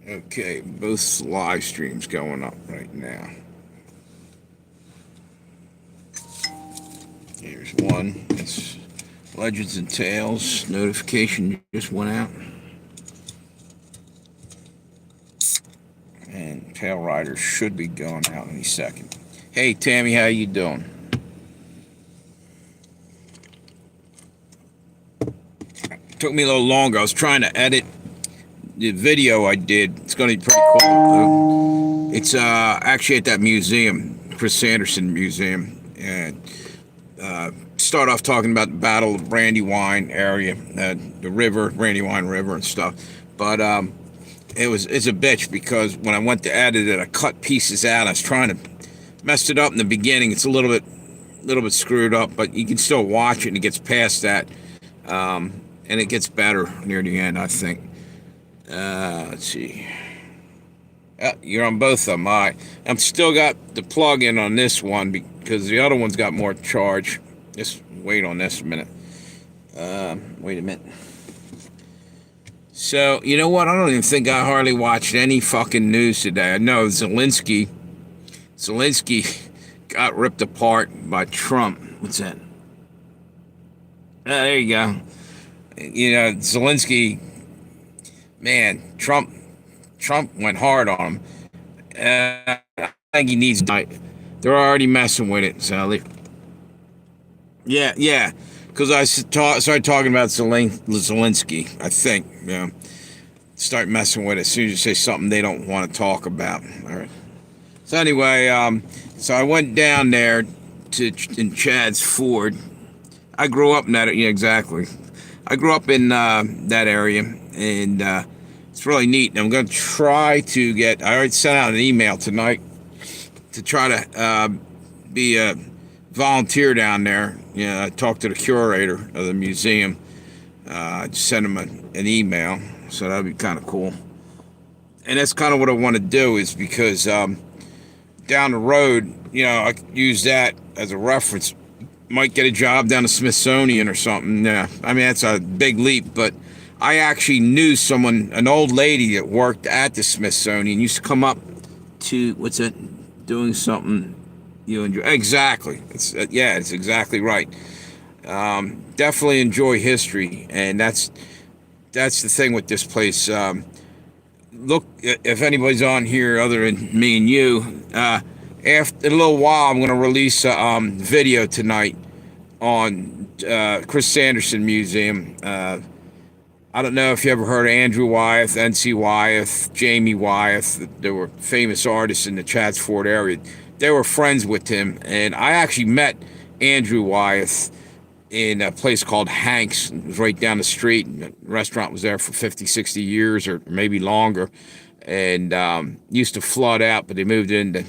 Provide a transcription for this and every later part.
Okay, both live streams going up right now. Here's one. It's Legends and Tales. Notification just went out. And Tail Rider should be going out any second. Hey, Tammy, how you doing? Took me a little longer. I was trying to edit the video I did. It's going to be pretty cool. It's actually at that museum, Chris Sanderson Museum. And start off talking about the Battle of Brandywine area, the river, Brandywine River and stuff. But it's a bitch because when I went to edit it, I cut pieces out. I was trying to mess it up in the beginning. It's a little bit screwed up, but you can still watch it and it gets past that. And it gets better near the end, I think. Let's see. You're on both of them. All right. I'm still got the plug-in on this one because the other one's got more charge. Just wait on this a minute. Wait a minute. So, you know what? I don't even think I hardly watched any fucking news today. I know Zelensky got ripped apart by Trump. What's that? There you go. You know, Zelensky, man, Trump went hard on him. I think he needs to. They're already messing with it, Sally. Yeah, because I started talking about Zelensky, I think. Start messing with it as soon as you say something they don't want to talk about. All right. So anyway, so I went down there in Chad's Ford. I grew up in that. Yeah, exactly. I grew up in that area, and it's really neat. And I'm going to try to get. I already sent out an email tonight to try to be a volunteer down there. I talked to the curator of the museum. I sent him an email, so that'd be kind of cool. And that's kind of what I want to do, is because down the road, I could use that as a reference. Might get a job down the Smithsonian or something. Yeah, I mean, that's a big leap, but I actually knew someone, an old lady that worked at the Smithsonian, used to come up to, what's it, doing something you enjoy. Exactly. It's exactly right. Definitely enjoy history, and that's the thing with this place. Look, if anybody's on here other than me and you, after a little while, I'm going to release a video tonight on Chris Sanderson Museum. I don't know if you ever heard of Andrew Wyeth, N.C. Wyeth, Jamie Wyeth. They were famous artists in the Chadds Ford area. They were friends with him, and I actually met Andrew Wyeth in a place called Hank's. It was right down the street. The restaurant was there for 50, 60 years or maybe longer, and used to flood out, but they moved into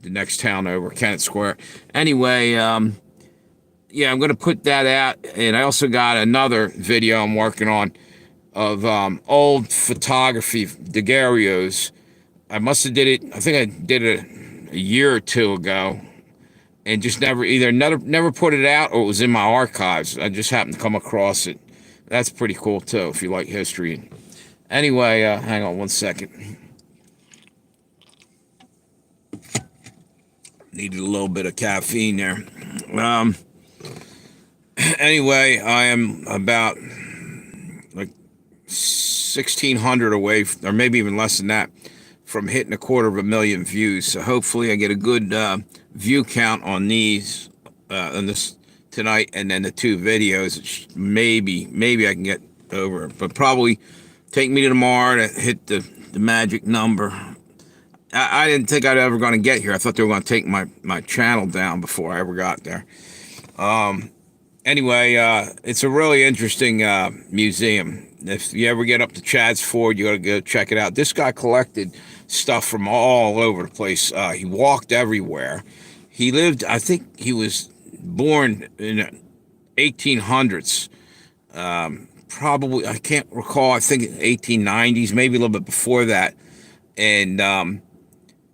the next town over, Kennett Square. Anyway, I'm going to put that out, and I also got another video I'm working on of old photography, daguerreos. I must have did it, I think I did it a year or two ago, and just never put it out, or it was in my archives. I just happened to come across it. That's pretty cool too, if you like history. Anyway, hang on one second. Needed a little bit of caffeine there. Anyway, I am about like 1,600 away, or maybe even less than that, from hitting 250,000 views. So hopefully I get a good view count on these, on this tonight, and then the two videos. Maybe I can get over it, but probably take me to tomorrow to hit the magic number. I didn't think I'd ever going to get here. I thought they were going to take my channel down before I ever got there. Anyway, it's a really interesting museum. If you ever get up to Chadds Ford, you got to go check it out. This guy collected stuff from all over the place. He walked everywhere. He lived, I think he was born in the 1800s. Probably, I can't recall, I think 1890s, maybe a little bit before that. And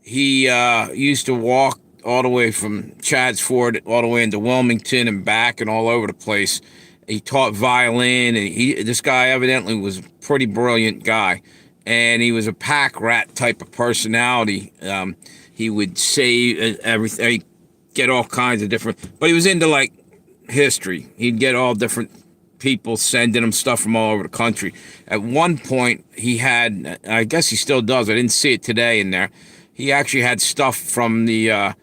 he used to walk all the way from Chadds Ford all the way into Wilmington and back and all over the place. He taught violin, and this guy evidently was a pretty brilliant guy. and he was a pack rat type of personality. He would say everything, get all kinds of different, but he was into like history. He'd get all different people sending him stuff from all over the country. At one point, he had, I guess he still does, I didn't see it today in there, he actually had stuff from the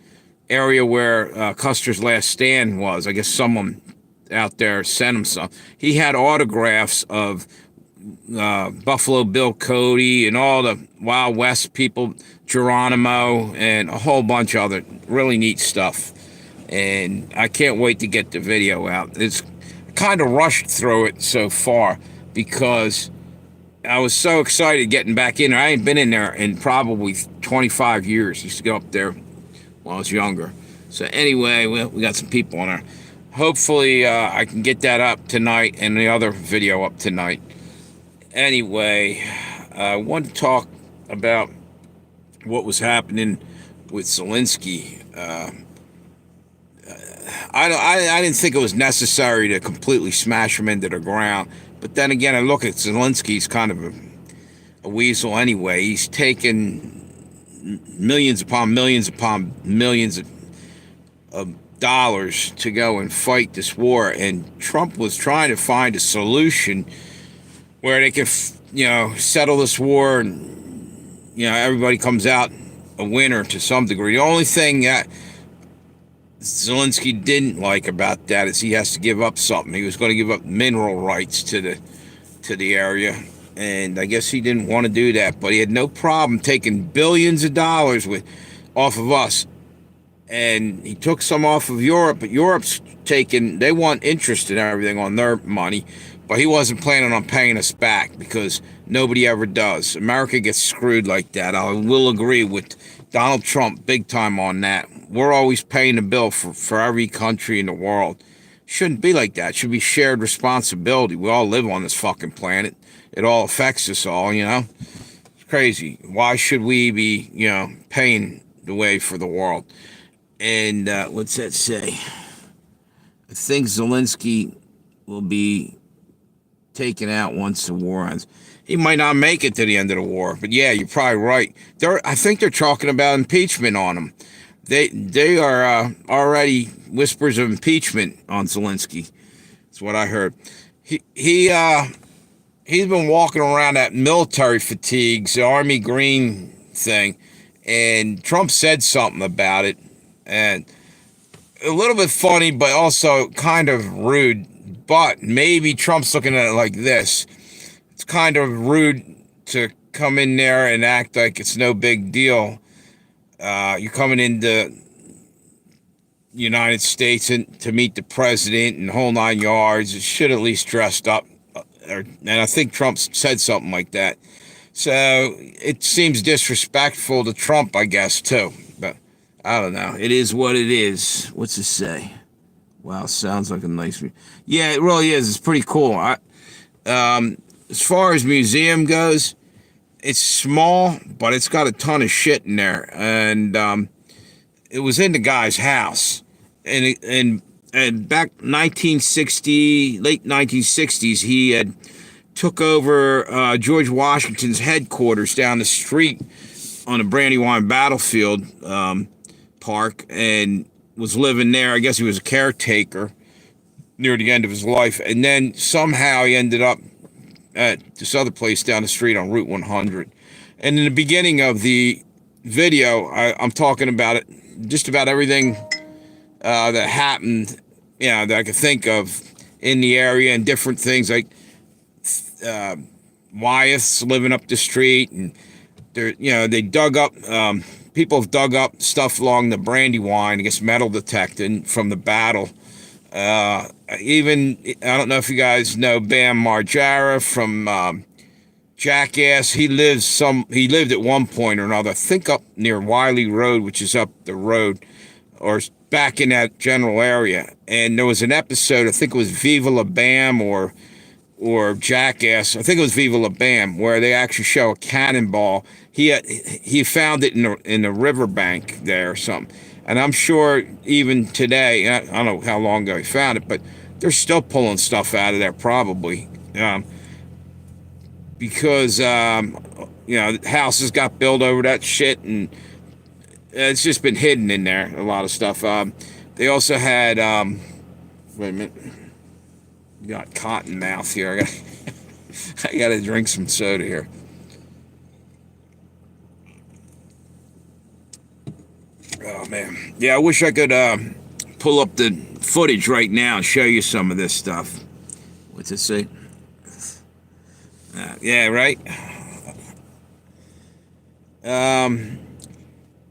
area where Custer's Last Stand was. I guess someone out there sent him some. He had autographs of Buffalo Bill Cody and all the Wild West people, Geronimo, and a whole bunch of other really neat stuff. And I can't wait to get the video out. It's kind of rushed through it so far because I was so excited getting back in there. I ain't been in there in probably 25 years. I used to go up there when I was younger. So anyway, we got some people on there. Hopefully I can get that up tonight and the other video up tonight. Anyway, I want to talk about what was happening with Zelensky. I didn't think it was necessary to completely smash him into the ground. But then again, I look at Zelensky, he's kind of a weasel anyway. He's taken millions upon millions of dollars to go and fight this war. And Trump was trying to find a solution where they could, settle this war and, everybody comes out a winner to some degree. The only thing that Zelensky didn't like about that is he has to give up something. He was going to give up mineral rights to the area, and I guess he didn't want to do that. But he had no problem taking billions of dollars off of us, and he took some off of Europe. But Europe's they want interest in everything on their money, but he wasn't planning on paying us back because nobody ever does. America gets screwed like that. I will agree with Donald Trump big time on that. We're always paying the bill for every country in the world. Shouldn't be like that. It should be shared responsibility. We all live on this fucking planet. It all affects us all, It's crazy. Why should we be, paying the way for the world? And what's that say? I think Zelensky will be taken out once the war ends. He might not make it to the end of the war, but yeah, you're probably right. I think they're talking about impeachment on him. They are already whispers of impeachment on Zelensky. That's what I heard. He's been walking around that military fatigues, the Army Green thing, and Trump said something about it, and a little bit funny, but also kind of rude. But maybe Trump's looking at it like this. It's kind of rude to come in there and act like it's no big deal. You're coming into the United States to meet the president and the whole 9 yards. It should at least dressed up. And I think Trump said something like that. So it seems disrespectful to Trump, I guess, too. But I don't know. It is what it is. What's it say? Wow, sounds like a nice... Yeah, it really is. It's pretty cool. As far as museum goes, it's small, but it's got a ton of shit in there. And it was in the guy's house. And back 1960, late 1960s, he had took over George Washington's headquarters down the street on the Brandywine Battlefield Park and was living there. I guess he was a caretaker near the end of his life. And then somehow he ended up at this other place down the street on Route 100. And in the beginning of the video, I'm talking about it, just about everything that happened, that I could think of in the area and different things like Wyeth's living up the street, and they dug up, people have dug up stuff along the Brandywine, I guess metal detecting from the battle. Even, I don't know if you guys know Bam Margera from Jackass. He lived at one point or another, I think up near Wiley Road, which is up the road, or back in that general area. And there was an episode, I think it was Viva La Bam or Jackass, I think it was Viva La Bam, where they actually show a cannonball. He found it in the riverbank there or something. And I'm sure even today, I don't know how long ago he found it, but they're still pulling stuff out of there probably. Because houses got built over that shit, and it's just been hidden in there. A lot of stuff. They also had. Wait a minute. Got cotton mouth here. I gotta drink some soda here. Oh man, yeah. I wish I could pull up the footage right now and show you some of this stuff. What's it say? Yeah, right.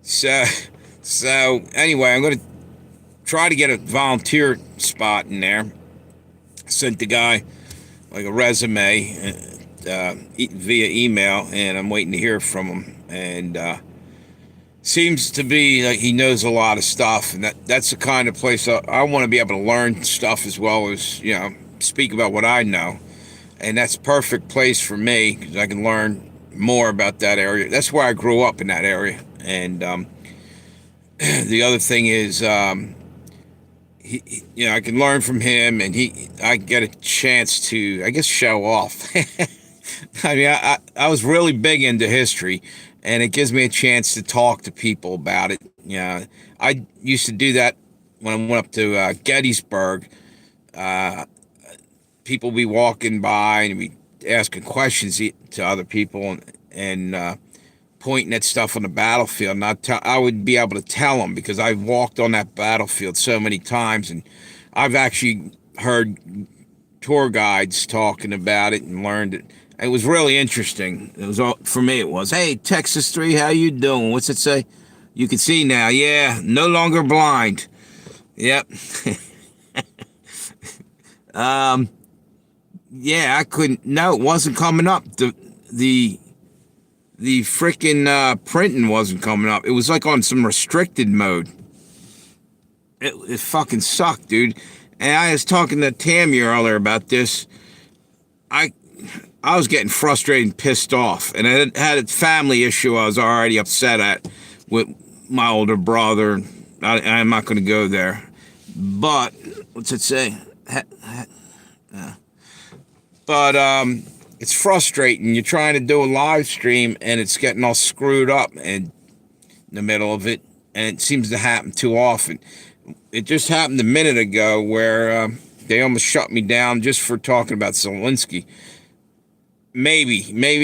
So, anyway, I'm gonna try to get a volunteer spot in there. Sent the guy like a resume via email, and I'm waiting to hear from him. And seems to be like he knows a lot of stuff, and that's the kind of place I want to be able to learn stuff as well as speak about what I know. And that's a perfect place for me because I can learn more about that area. That's where I grew up, in that area. And the other thing is, I can learn from him, and I get a chance to, I guess, show off. I mean, I was really big into history, and it gives me a chance to talk to people about it. I used to do that when I went up to Gettysburg. People be walking by and be asking questions to other people and pointing at stuff on the battlefield. And I would be able to tell them because I walked on that battlefield so many times, and I've actually heard tour guides talking about it and learned it. It was really interesting. It was for me. It was, hey, Texas 3, how you doing? What's it say? You can see now. Yeah, no longer blind. Yep. Yeah, I couldn't. No, it wasn't coming up. The freaking printing wasn't coming up. It was like on some restricted mode. It fucking sucked, dude. And I was talking to Tammy earlier about this. I was getting frustrated and pissed off, and I had a family issue I was already upset at with my older brother. I'm not going to go there, but what's it say? But it's frustrating. You're trying to do a live stream, and it's getting all screwed up in the middle of it, and it seems to happen too often. It just happened a minute ago where they almost shut me down just for talking about Zelensky. Maybe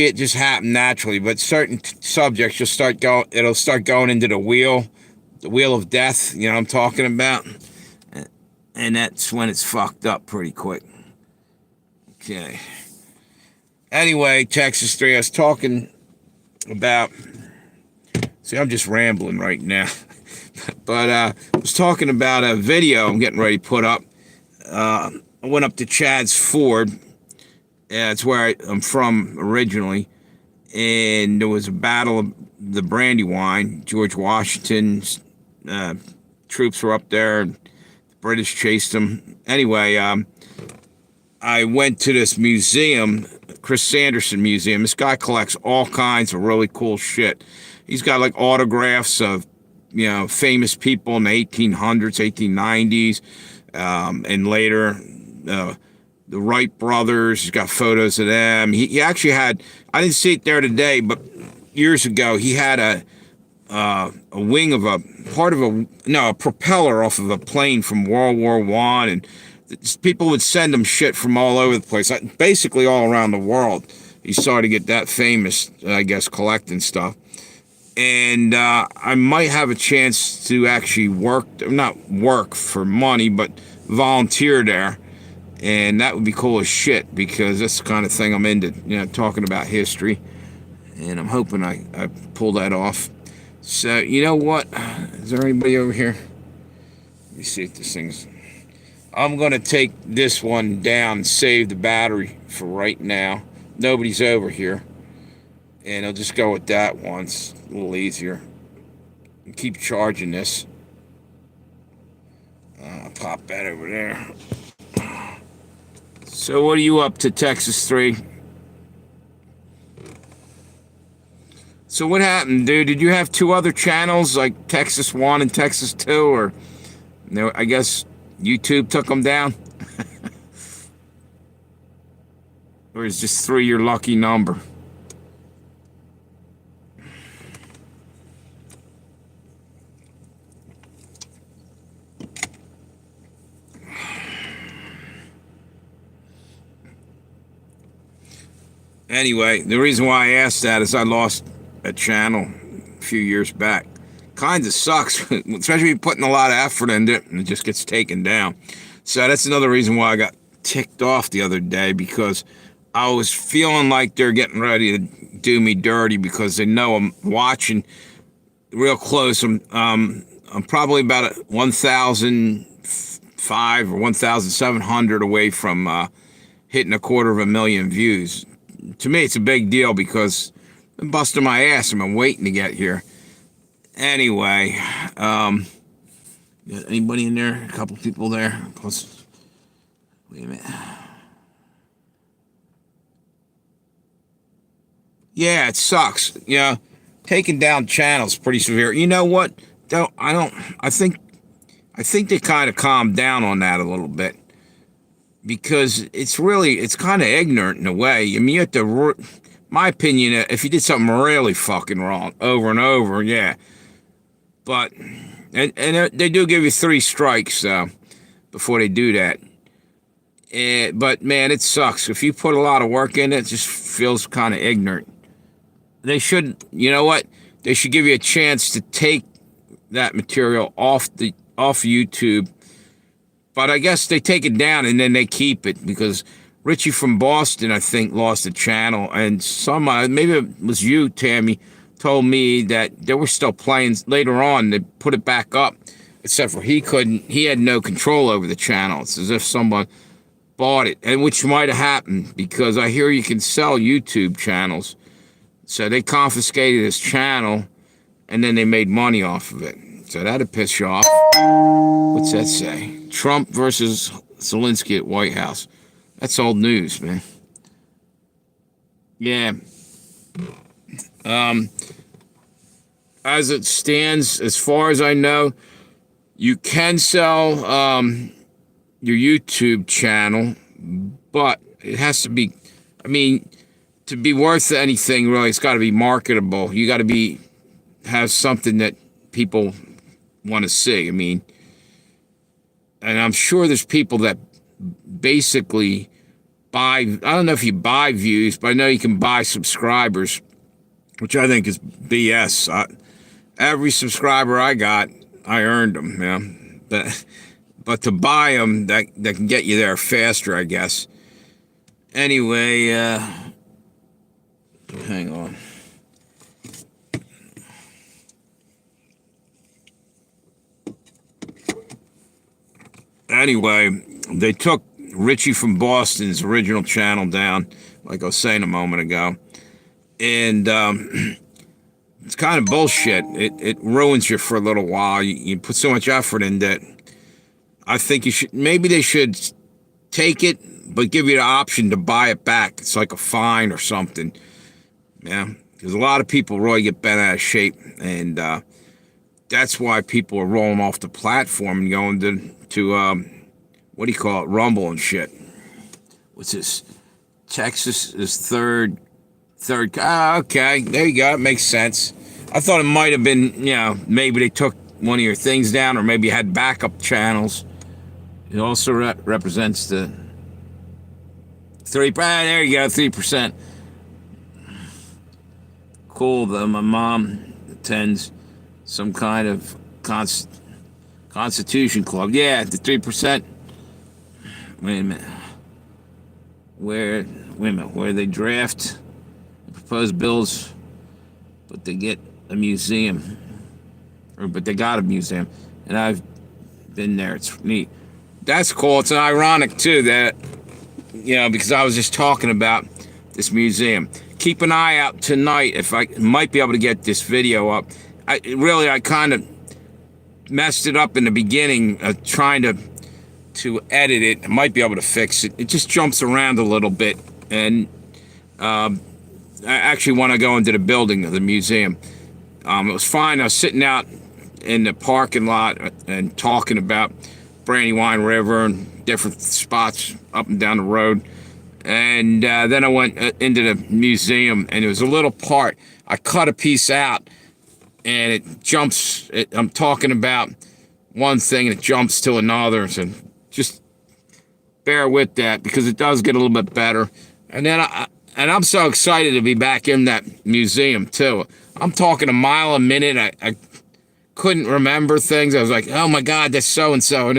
it just happened naturally, but certain subjects just it'll start going into the wheel of death. You know what I'm talking about? And that's when it's fucked up pretty quick. Okay. Anyway, Texas 3, I was talking about... See, I'm just rambling right now. But I was talking about a video I'm getting ready to put up. I went up to Chad's Ford. It's where I'm from originally. And there was a battle of the Brandywine. George Washington's troops were up there. The British chased them. Anyway, I went to this museum, Chris Sanderson Museum. This guy collects all kinds of really cool shit. He's got like autographs of, famous people in the 1800s, 1890s, and later. The Wright brothers, he's got photos of them. He actually had, I didn't see it there today, but years ago, he had a wing of a propeller off of a plane from World War I, and people would send him shit from all over the place, basically all around the world. He started to get that famous, I guess, collecting stuff. And I might have a chance to actually not work for money, but volunteer there. And that would be cool as shit, because that's the kind of thing I'm into, talking about history. And I'm hoping I pull that off. So, you know what? Is there anybody over here? Let me see if this thing's... I'm going to take this one down and save the battery for right now. Nobody's over here. And I'll just go with that one. It's a little easier. And keep charging this. I'll pop that over there. So what are you up to, Texas 3? So what happened, dude? Did you have two other channels, like Texas 1 and Texas 2? Or I guess YouTube took them down? Or is just 3 your lucky number? Anyway, the reason why I asked that is I lost a channel a few years back. Kind of sucks, especially putting a lot of effort into it and it just gets taken down. So that's another reason why I got ticked off the other day, because I was feeling like they're getting ready to do me dirty because they know I'm watching real close. I'm probably about 1,005 or 1,700 away from hitting 250,000 views. To me, it's a big deal because I'm busting my ass. I've been waiting to get here. Anyway, got anybody in there? A couple people there. Plus, wait a minute. Yeah, it sucks. Taking down channels pretty severe. You know what? Though I think they kind of calmed down on that a little bit, because it's kind of ignorant in a way. I mean, you have to, my opinion, if you did something really fucking wrong over and over, yeah. But, and they do give you 3 strikes before they do that. But, man, it sucks. If you put a lot of work in it, it just feels kind of ignorant. They should, you know what? They should give you a chance to take that material off YouTube. But I guess they take it down and then they keep it, because Richie from Boston, I think, lost the channel. And maybe it was you, Tammy, told me that they were still playing later on. They put it back up, except for he had no control over the channel. It's as if someone bought it, and which might have happened, because I hear you can sell YouTube channels. So they confiscated his channel, and then they made money off of it. So that'd piss you off. What's that say? Trump versus Zelensky at White House. That's old news, man. Yeah. As it stands, as far as I know, you can sell your YouTube channel, but it has to be, I mean, to be worth anything, really, it's got to be marketable. You got to have something that people want to see. I mean, and I'm sure there's people that basically buy, I don't know if you buy views, but I know you can buy subscribers, which I think is BS. Every subscriber I got, I earned them, but to buy them, that can get you there faster, I guess. Anyway, hang on. Anyway, they took Richie from Boston's original channel down, like I was saying a moment ago. And it's kind of bullshit. It ruins you for a little while. You put so much effort into it. I think maybe they should take it, but give you the option to buy it back. It's like a fine or something. Yeah, because a lot of people really get bent out of shape, and that's why people are rolling off the platform and going to what do you call it, Rumble and shit. What's this? Texas is third. Okay, there you go. It makes sense. I thought it might have been, maybe they took one of your things down, or maybe you had backup channels. It also represents the 3%. There you go, 3%. Cool. My mom attends some kind of Constitution Club. Yeah, the 3%. Wait a minute. Where they draft the proposed bills, but they get a museum. But they got a museum. And I've been there. It's neat. That's cool. It's ironic, too, that, because I was just talking about this museum. Keep an eye out tonight if I might be able to get this video up. I kind of messed it up in the beginning, trying to edit it. I might be able to fix it. It just jumps around a little bit, and I actually want to go into the building of the museum. It was fine. I was sitting out in the parking lot and talking about Brandywine River and different spots up and down the road. And then I went into the museum, and it was a little part. I cut a piece out, and it jumps. I'm talking about one thing, and it jumps to another. So just bear with that, because it does get a little bit better. And then And I'm so excited to be back in that museum too. I'm talking a mile a minute. I couldn't remember things. I was like, oh my God, that's so and so.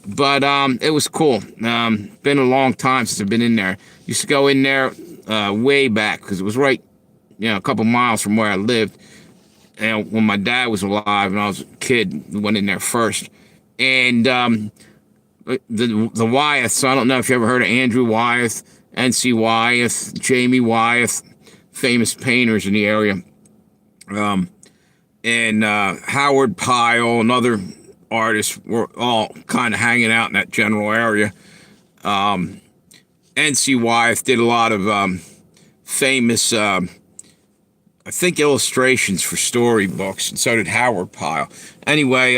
But it was cool. Been a long time since I've been in there. Used to go in there way back because it was right, a couple miles from where I lived. And when my dad was alive and I was a kid, we went in there first. And the Wyeths, I don't know if you ever heard of Andrew Wyeth, N.C. Wyeth, Jamie Wyeth, famous painters in the area. And Howard Pyle and other artists were all kind of hanging out in that general area. N.C. Wyeth did a lot of famous, I think, illustrations for storybooks, and so did Howard Pyle. Anyway,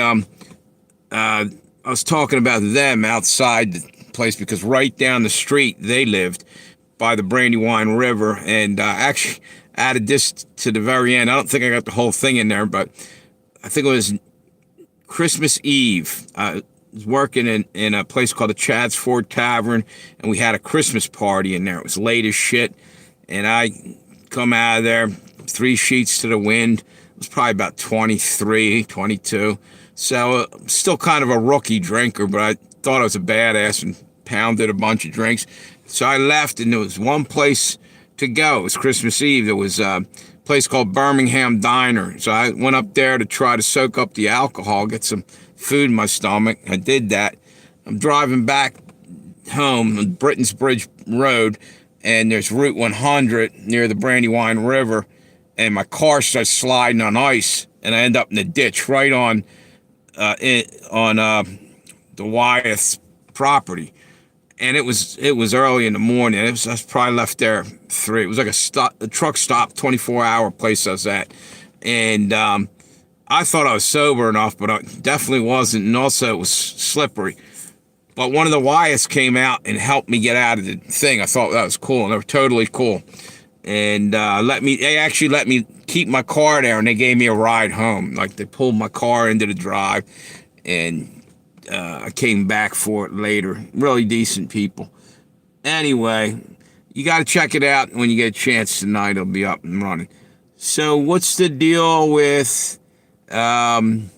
I was talking about them outside the place because right down the street they lived by the Brandywine River, and actually added this to the very end. I don't think I got the whole thing in there, but I think it was Christmas Eve. I was working in a place called the Chad's Ford Tavern, and we had a Christmas party in there. It was late as shit, and I come out of there, 3 sheets to the wind. It was probably about 23, 22. So still kind of a rookie drinker, but I thought I was a badass and pounded a bunch of drinks. So I left, and there was one place to go. It was Christmas Eve. There was a place called Birmingham Diner. So I went up there to try to soak up the alcohol, get some food in my stomach. I did that. I'm driving back home on Britain's Bridge Road, and there's Route 100 near the Brandywine River, and my car starts sliding on ice, and I end up in the ditch right on the Wyeth's property. And it was early in the morning. I was probably left there 3. It was like a truck stop, 24-hour place I was at. And I thought I was sober enough, but I definitely wasn't. And also it was slippery. But one of the Wyeths came out and helped me get out of the thing. I thought that was cool, and they were totally cool. And they actually let me keep my car there, and they gave me a ride home. Like, they pulled my car into the drive, and I came back for it later. Really decent people. Anyway, you got to check it out when you get a chance tonight. It'll be up and running. So what's the deal with Pam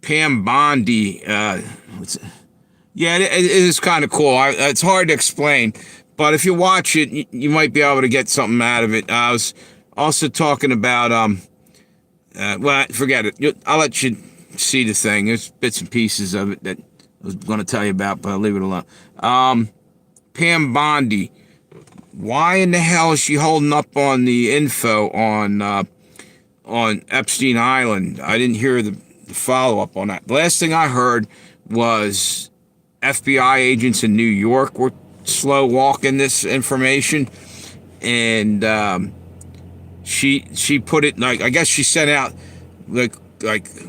Bondi? Yeah, it is kind of cool. It's hard to explain, but if you watch it, you might be able to get something out of it. I was also talking about, well, forget it. I'll let you see the thing. There's bits and pieces of it that I was going to tell you about, but I'll leave it alone. Pam Bondi. Why in the hell is she holding up on the info on Epstein Island? I didn't hear the follow-up on that. The last thing I heard was FBI agents in New York were slow walking this information, and she put it, like, I guess she sent out like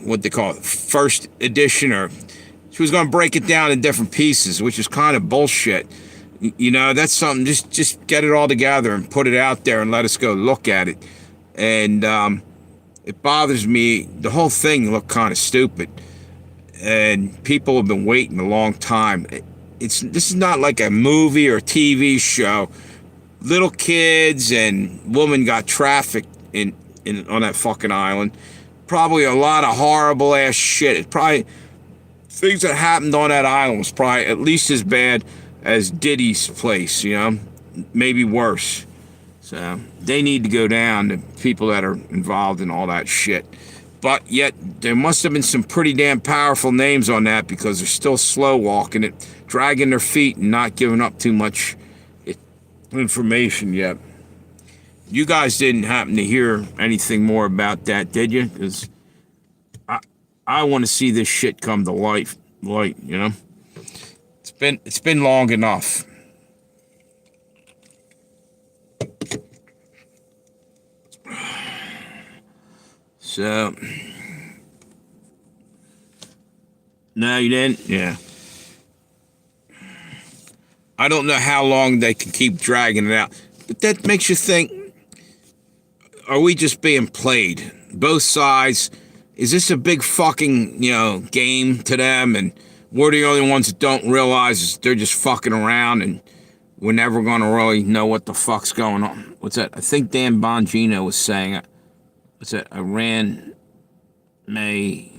what they call it, first edition, or she was going to break it down in different pieces, which is kind of bullshit. That's something, just get it all together and put it out there and let us go look at it. And it bothers me. The whole thing looked kind of stupid, and people have been waiting a long time. This is not like a movie or TV show. Little kids and women got trafficked on that fucking island. Probably a lot of horrible ass shit. It probably, things that happened on that island was probably at least as bad as Diddy's place, maybe worse. So they need to go down, the people that are involved in all that shit. But yet there must have been some pretty damn powerful names on that, because they're still slow walking it, dragging their feet and not giving up too much information yet. You guys didn't happen to hear anything more about that, did you? Because I want to see this shit come to light. It's been long enough. So, no, you didn't? Yeah. I don't know how long they can keep dragging it out, but that makes you think, are we just being played? Both sides. Is this a big fucking, game to them, and we're the only ones that don't realize they're just fucking around, and we're never going to really know what the fuck's going on. What's that? I think Dan Bongino was saying it. What's that? Iran may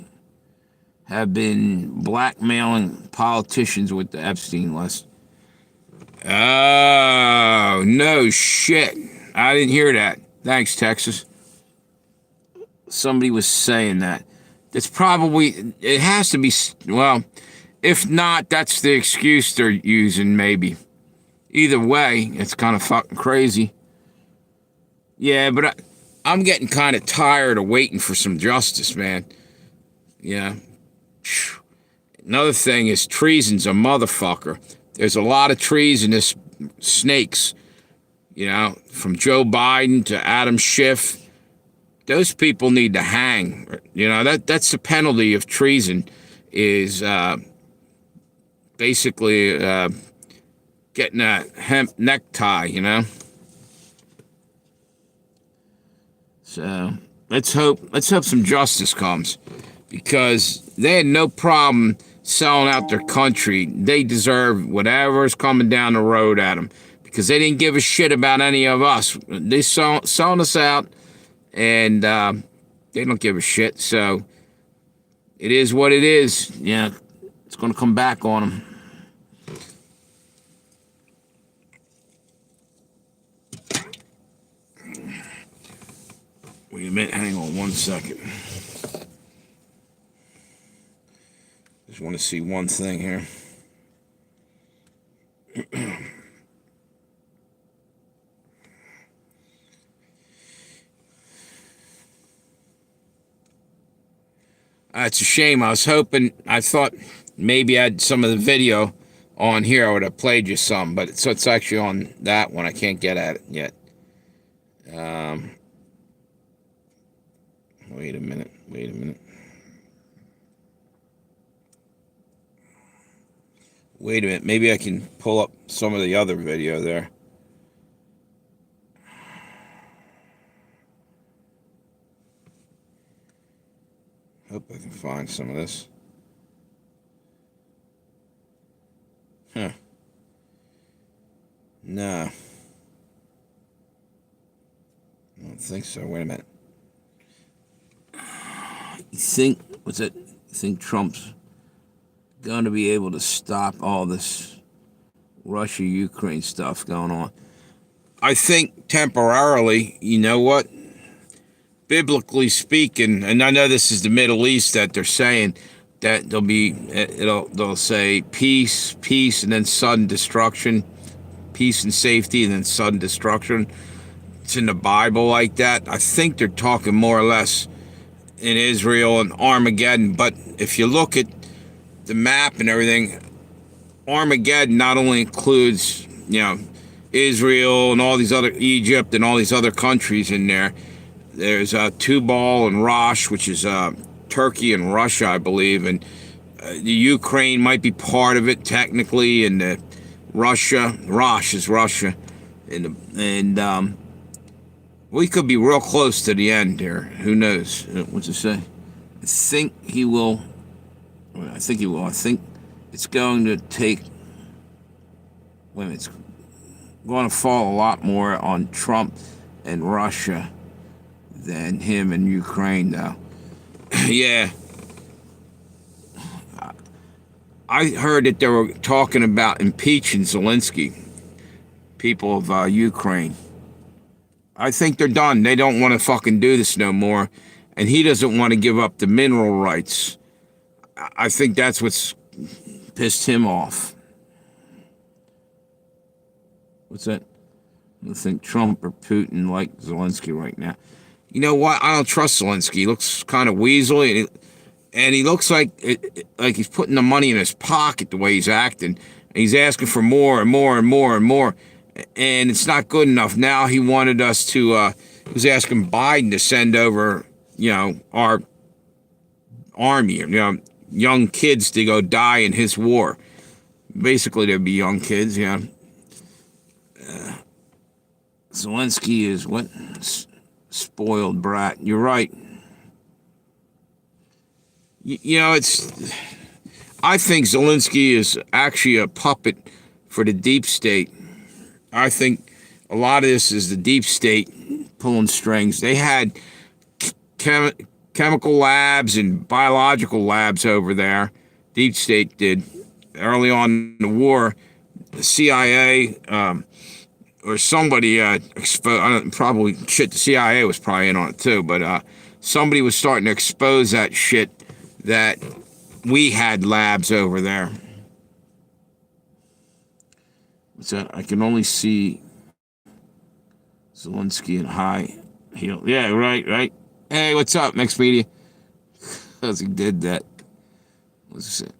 have been blackmailing politicians with the Epstein list. Oh, no shit. I didn't hear that. Thanks, Texas. Somebody was saying that. It's probably, it has to be, well, if not, that's the excuse they're using, maybe. Either way, it's kind of fucking crazy. Yeah, but I'm getting kind of tired of waiting for some justice, man. Yeah. Another thing is treason's a motherfucker. There's a lot of treasonous snakes, you know, from Joe Biden to Adam Schiff. Those people need to hang. You know, that's the penalty of treason, is basically getting a hemp necktie, you know. So let's hope some justice comes, because they had no problem selling out their country. They deserve whatever's coming down the road at them, because they didn't give a shit about any of us. They selling us out, and they don't give a shit. So it is what it is. Yeah, it's going to come back on them. Wait a minute, hang on 1 second. Just want to see one thing here. It's a shame. I was hoping, I thought maybe I had some of the video on here. I would have played you some, but it's actually on that one. I can't get at it yet. Wait a minute. Maybe I can pull up some of the other video there. Hope I can find some of this. Huh. No. I don't think so. Wait a minute. You think Trump's going to be able to stop all this Russia-Ukraine stuff going on? I think temporarily, you know what? Biblically speaking, and I know this is the Middle East that they're saying that they'll say peace, and then sudden destruction, peace and safety, and then sudden destruction. It's in the Bible like that. I think they're talking more or less in Israel and Armageddon. But if you look at the map and everything, Armageddon not only includes, you know, Israel and all these other, Egypt and all these other countries in there. There's Tubal and Rosh, which is Turkey and Russia, I believe, and the Ukraine might be part of it technically, and Rosh is Russia, and we could be real close to the end here. Who knows? What's it say? I think he will. I think it's going to take. Wait a minute. It's going to fall a lot more on Trump and Russia than him and Ukraine, though. Yeah. I heard that they were talking about impeaching Zelensky, people of Ukraine. I think they're done. They don't want to fucking do this no more. And he doesn't want to give up the mineral rights. I think that's what's pissed him off. What's that? I think Trump or Putin like Zelensky right now. You know what? I don't trust Zelensky. He looks kind of weaselly, and he looks like he's putting the money in his pocket the way he's acting. And he's asking for more and more and more and more, and it's not good enough. Now he wanted us to. He was asking Biden to send over, you know, our army, you know, young kids to go die in his war. Basically, they'd be young kids, yeah. Zelensky is what? Spoiled brat. You're right. You know, I think Zelensky is actually a puppet for the deep state. I think a lot of this is the deep state pulling strings. They had chem- chemical labs and biological labs over there. Deep state did early on in the war. The CIA or somebody exposed. Probably shit. The CIA was probably in on it too, but somebody was starting to expose that shit that we had labs over there. What's that? I can only see Zelensky in high heel. Yeah, right. Hey, what's up, Mixed Media? Because he did that. What's it?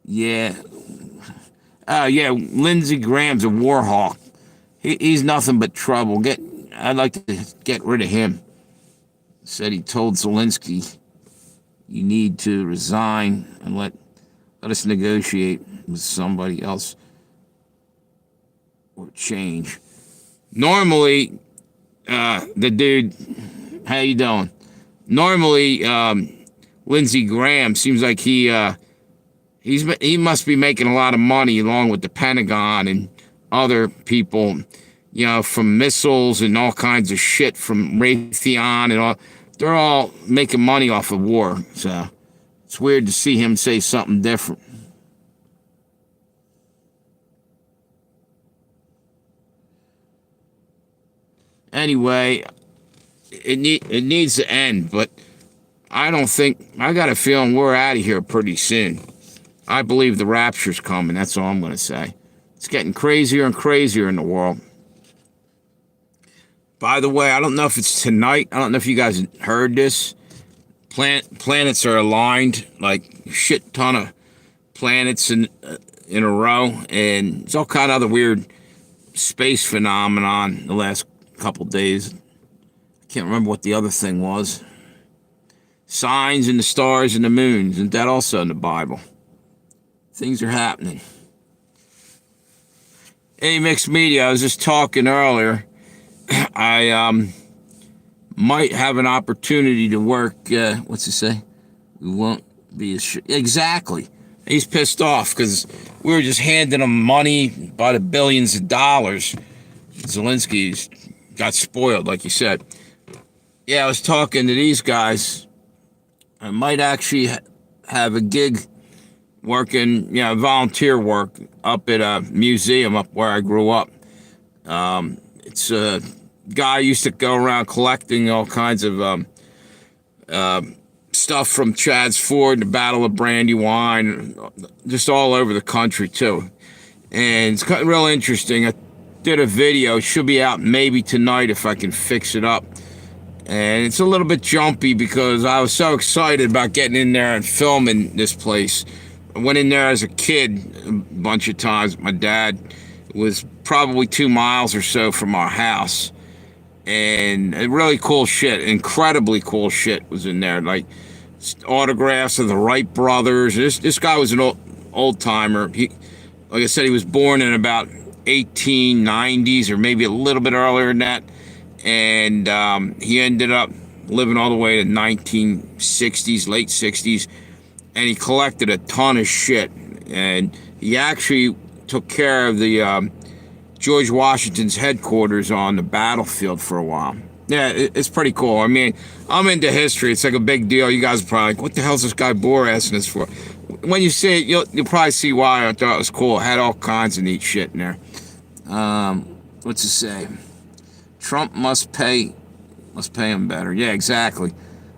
Yeah. Oh, yeah, Lindsey Graham's a war hawk. He's nothing but trouble. I'd like to get rid of him. Said he told Zelensky, you need to resign and let us negotiate with somebody else or change. Normally, the dude, how you doing? Normally, Lindsey Graham seems like he must be making a lot of money along with the Pentagon and other people, from missiles and all kinds of shit from Raytheon and all. They're all making money off of war, so it's weird to see him say something different. Anyway, it needs to end, but I got a feeling we're out of here pretty soon. I believe the rapture's coming, that's all I'm going to say. It's getting crazier and crazier in the world. By the way, I don't know if it's tonight. I don't know if you guys heard this. Planets are aligned, like shit ton of planets in a row, and it's all kind of other weird space phenomenon the last couple days. I can't remember what the other thing was. Signs and the stars and the moons. Isn't that also in the Bible? Things are happening. Hey, Mixed Media, I was just talking earlier. I might have an opportunity to work, what's it say? We won't be as exactly. He's pissed off because we were just handing him money by the billions of dollars. Zelensky's got spoiled, like you said. Yeah, I was talking to these guys. I might actually have a gig working, volunteer work up at a museum up where I grew up. It's a guy used to go around collecting all kinds of stuff from Chad's Ford, the Battle of Brandywine, just all over the country too. And it's real interesting. I did a video. It should be out maybe tonight if I can fix it up. And it's a little bit jumpy because I was so excited about getting in there and filming this place. I went in there as a kid a bunch of times. My dad was probably 2 miles or so from our house. And really cool shit, incredibly cool shit was in there. Like autographs of the Wright brothers. This guy was an old timer. Like I said, he was born in about 1890s or maybe a little bit earlier than that. And he ended up living all the way to 1960s, late 60s. And he collected a ton of shit. And he actually took care of the George Washington's headquarters on the battlefield for a while. Yeah, it's pretty cool. I mean, I'm into history. It's like a big deal. You guys are probably like, what the hell's this guy Bohr asking us for? When you see it, you'll probably see why I thought it was cool. It had all kinds of neat shit in there. What's it say? Trump must pay him better. Yeah, exactly.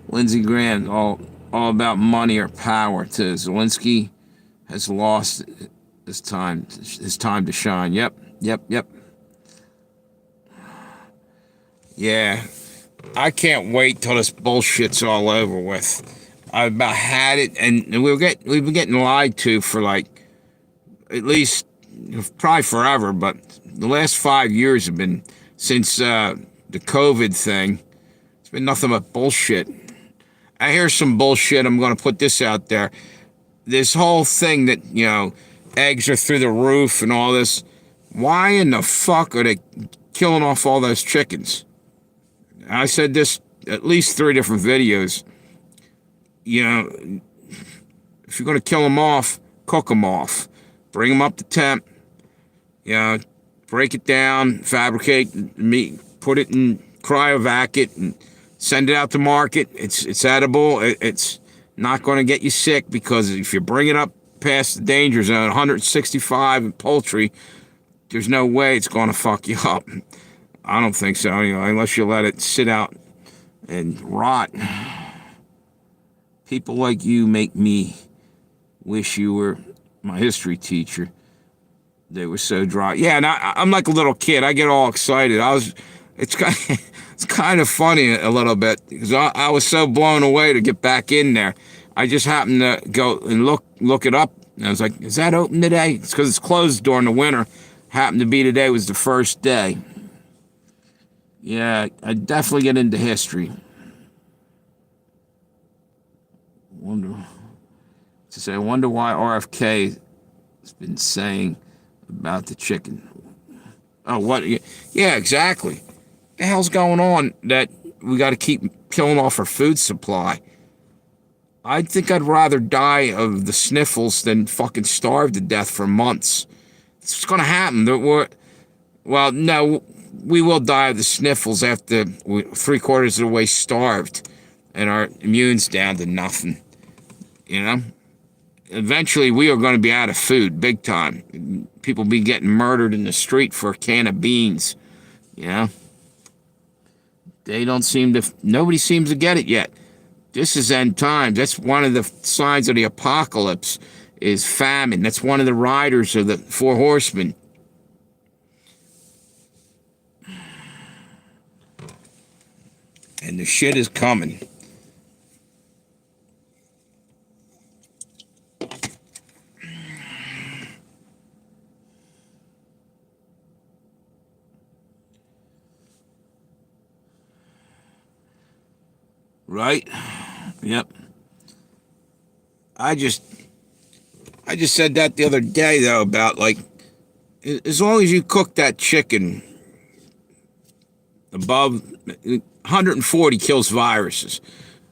Lindsey Graham, all about money or power too. Zelensky has lost his time to shine. Yep. Yeah, I can't wait till this bullshit's all over with. I about had it, and we've been getting lied to for like at least probably forever. But the last 5 years have been since the COVID thing. It's been nothing but bullshit. I hear some bullshit. I'm going to put this out there. This whole thing that eggs are through the roof and all this. Why in the fuck are they killing off all those chickens? I said this at least 3 different videos. If you're going to kill them off, cook them off. Bring them up to temp. You know, break it down, fabricate meat, put it in cryovac it, and send it out to market. It's edible. It's not going to get you sick, because if you bring it up past the danger zone, 165 in poultry, there's no way it's going to fuck you up. I don't think so, unless you let it sit out and rot. People like you make me wish you were my history teacher. They were so dry. Yeah, and I'm like a little kid. I get all excited. It's kind of funny a little bit, because I was so blown away to get back in there. I just happened to go and look it up, and I was like, is that open today? It's because it's closed during the winter. Happened to be today was the first day. Yeah, I definitely get into history. I wonder why RFK has been saying about the chicken. Oh, what? Yeah, exactly. What the hell's going on that we got to keep killing off our food supply? I think I'd rather die of the sniffles than fucking starve to death for months. It's going to happen. Well, no, we will die of the sniffles after we're 3/4 of the way starved and our immune's down to nothing. Eventually we are going to be out of food, big time. People be getting murdered in the street for a can of beans. Nobody seems to get it yet. This is end times. That's one of the signs of the apocalypse, is famine. That's one of the riders of the four horsemen. And the shit is coming. Right? Yep. I just said that the other day, though, about, like, as long as you cook that chicken above 140 kills viruses,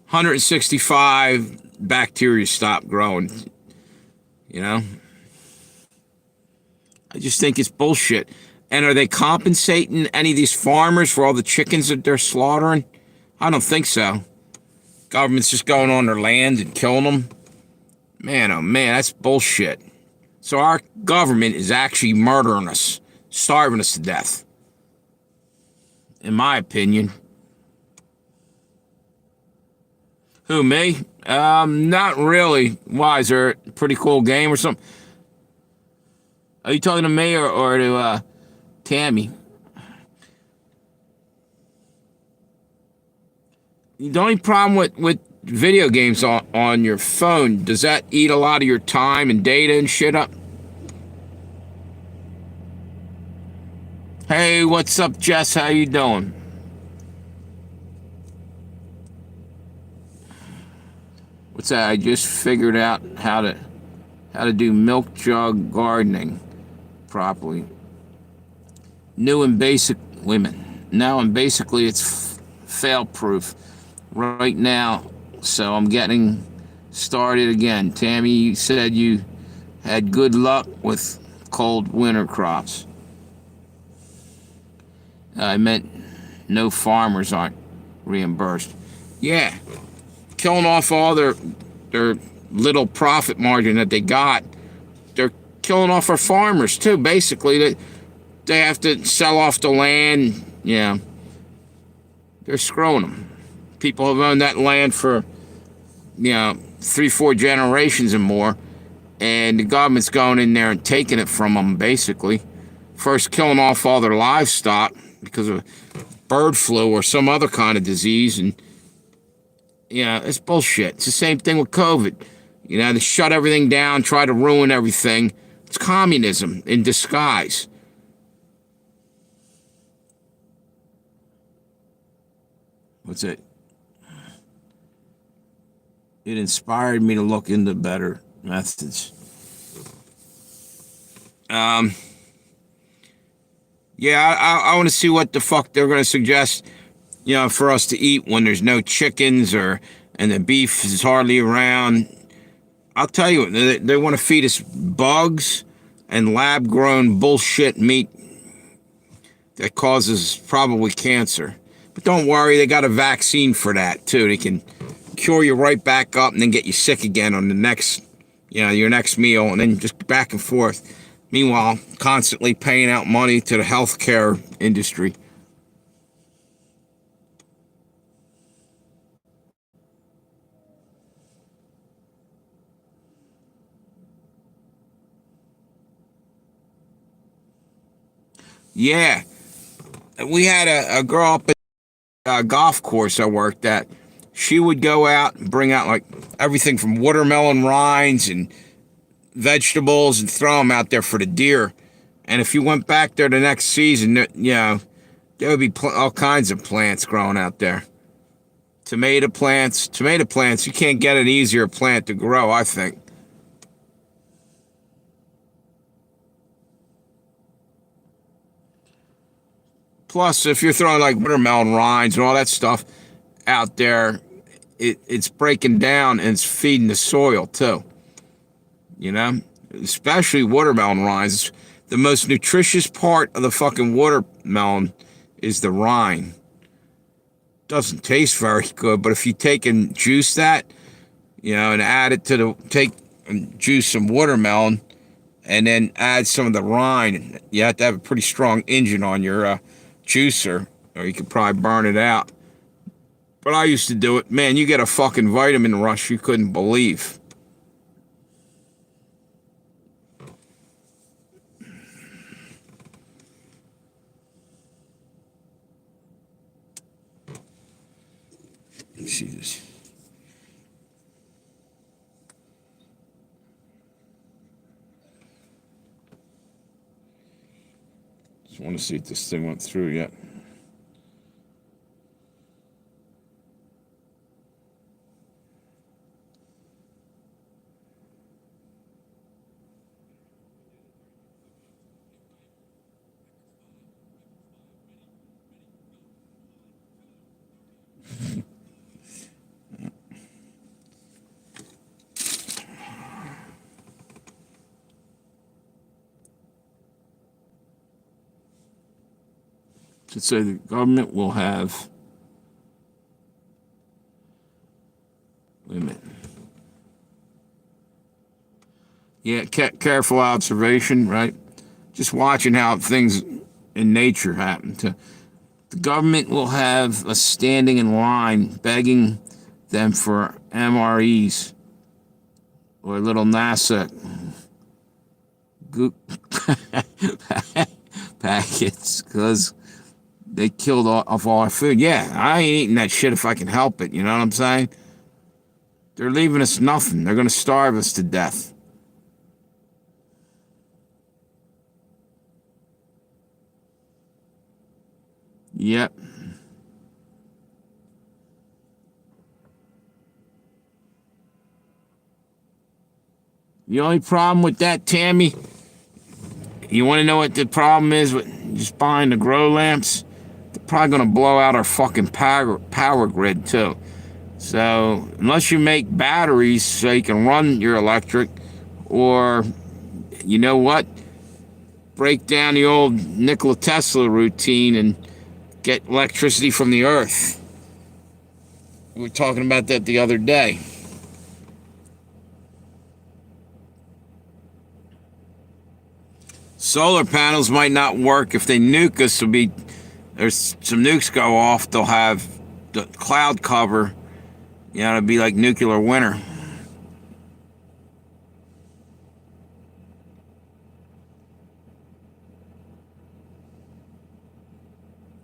165 bacteria stop growing. I just think it's bullshit. And are they compensating any of these farmers for all the chickens that they're slaughtering? I don't think so. Government's just going on their land and killing them. Man, oh man, that's bullshit. So our government is actually murdering us, starving us to death. In my opinion. Who, me? Not really. Why, is there a pretty cool game or something? Are you talking to me or to Tammy? The only problem with video games on your phone, does that eat a lot of your time and data and shit up? Hey, what's up, Jess? How you doing? What's that? I just figured out how to do milk jug gardening properly. New and basic women. Now and basically it's fail-proof right now. So I'm getting started again. Tammy, you said you had good luck with cold winter crops. I meant no farmers aren't reimbursed. Yeah, killing off all their little profit margin that they got. They're killing off our farmers too. Basically, they have to sell off the land. Yeah, they're screwing them. People have owned that land for 3-4 generations and more, and the government's going in there and taking it from them. Basically, first killing off all their livestock because of bird flu or some other kind of disease, and it's bullshit. It's the same thing with COVID. They shut everything down, try to ruin everything. It's communism in disguise. What's it? It inspired me to look into better methods. I want to see what the fuck they're going to suggest, for us to eat when there's no chickens and the beef is hardly around. I'll tell you, they want to feed us bugs and lab-grown bullshit meat that causes probably cancer. But don't worry, they got a vaccine for that too. They can cure you right back up and then get you sick again on the next, your next meal, and then just back and forth. Meanwhile, constantly paying out money to the healthcare industry. Yeah, we had a girl up at a golf course I worked at. She would go out and bring out like everything from watermelon rinds and vegetables and throw them out there for the deer. And if you went back there the next season, there would be all kinds of plants growing out there. Tomato plants, you can't get an easier plant to grow, I think. Plus, if you're throwing like watermelon rinds and all that stuff out there, it's breaking down and it's feeding the soil too. Especially watermelon rinds. The most nutritious part of the fucking watermelon is the rind. Doesn't taste very good, but if you take and juice that, and add it to take and juice some watermelon and then add some of the rind, you have to have a pretty strong engine on your juicer, or you could probably burn it out. But I used to do it. Man, you get a fucking vitamin rush you couldn't believe. Let's see this. Just want to see if this thing went through yet. To say the government will have. Wait a minute. Yeah, careful observation, right? Just watching how things in nature happen. The government will have us standing in line begging them for MREs or little NASA packets because they killed off all our food. Yeah, I ain't eating that shit if I can help it. You know what I'm saying? They're leaving us nothing. They're going to starve us to death. Yep. The only problem with that, Tammy, you want to know what the problem is with just buying the grow lamps? They're probably going to blow out our fucking power grid, too. So, unless you make batteries so you can run your electric, or, you know what? Break down the old Nikola Tesla routine and get electricity from the earth. We were talking about that the other day. Solar panels might not work if they nuke us. There's some nukes go off, they'll have the cloud cover. It'll be like nuclear winter.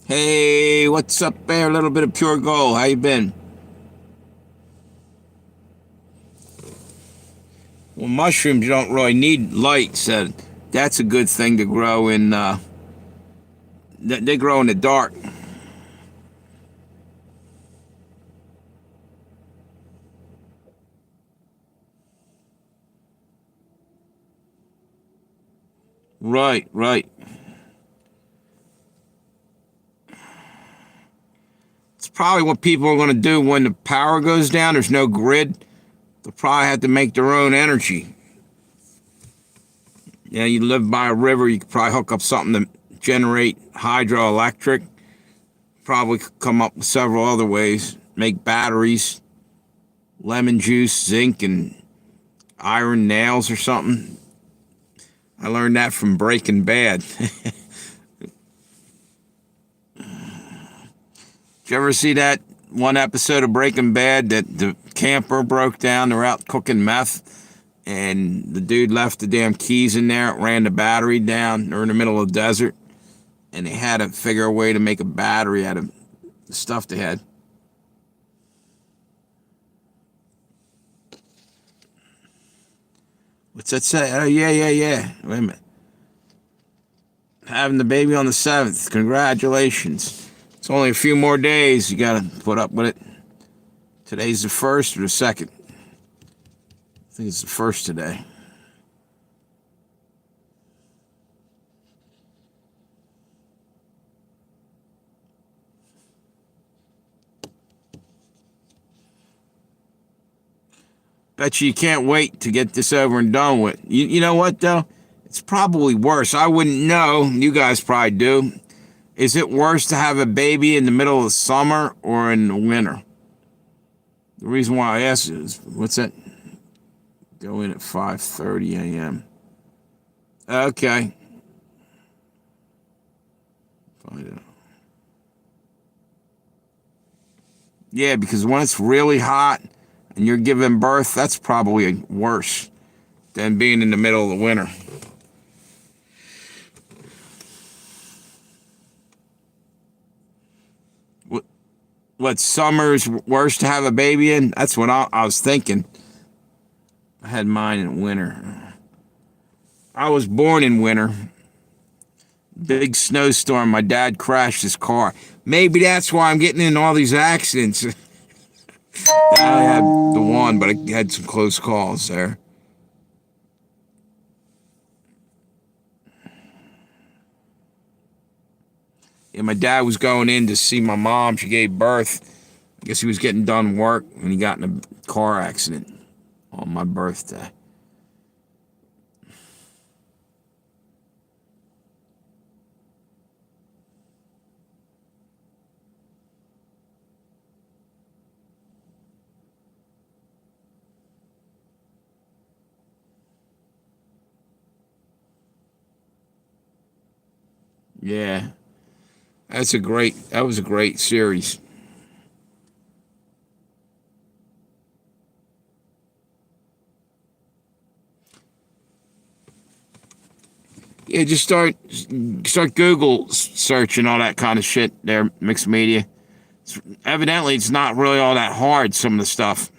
Hey, what's up there? A little bit of pure gold. How you been? Well, mushrooms don't really need light, so that's a good thing to grow in. They grow in the dark. Right. It's probably what people are going to do when the power goes down. There's no grid. They'll probably have to make their own energy. Yeah, you live by a river, you could probably hook up something to generate hydroelectric. Probably could come up with several other ways. Make batteries, lemon juice, zinc, and iron nails or something. I learned that from Breaking Bad. Did you ever see that one episode of Breaking Bad that the camper broke down? They're out cooking meth, and the dude left the damn keys in there, ran the battery down. They're in the middle of the desert, and they had to figure a way to make a battery out of the stuff they had. What's that say? Oh, yeah. Wait a minute. Having the baby on the 7th. Congratulations. It's only a few more days. You got to put up with it. Today's the 1st or the 2nd? I think it's the 1st today. Bet you can't wait to get this over and done with. You know what, though? It's probably worse. I wouldn't know. You guys probably do. Is it worse to have a baby in the middle of the summer or in the winter? The reason why I ask is, what's that? Go in at 5:30 a.m. Okay. Find out. Yeah, because when it's really hot and you're giving birth, that's probably worse than being in the middle of the winter. What, summer's worse to have a baby in? That's what I was thinking. I had mine in winter. I was born in winter. Big snowstorm. My dad crashed his car. Maybe that's why I'm getting in all these accidents. I had the one, but I had some close calls there. Yeah, my dad was going in to see my mom. She gave birth. I guess he was getting done work when he got in a car accident on my birthday. Yeah, that was a great series. Yeah, just start Google searching all that kind of shit there, mixed media. Evidently, it's not really all that hard, some of the stuff.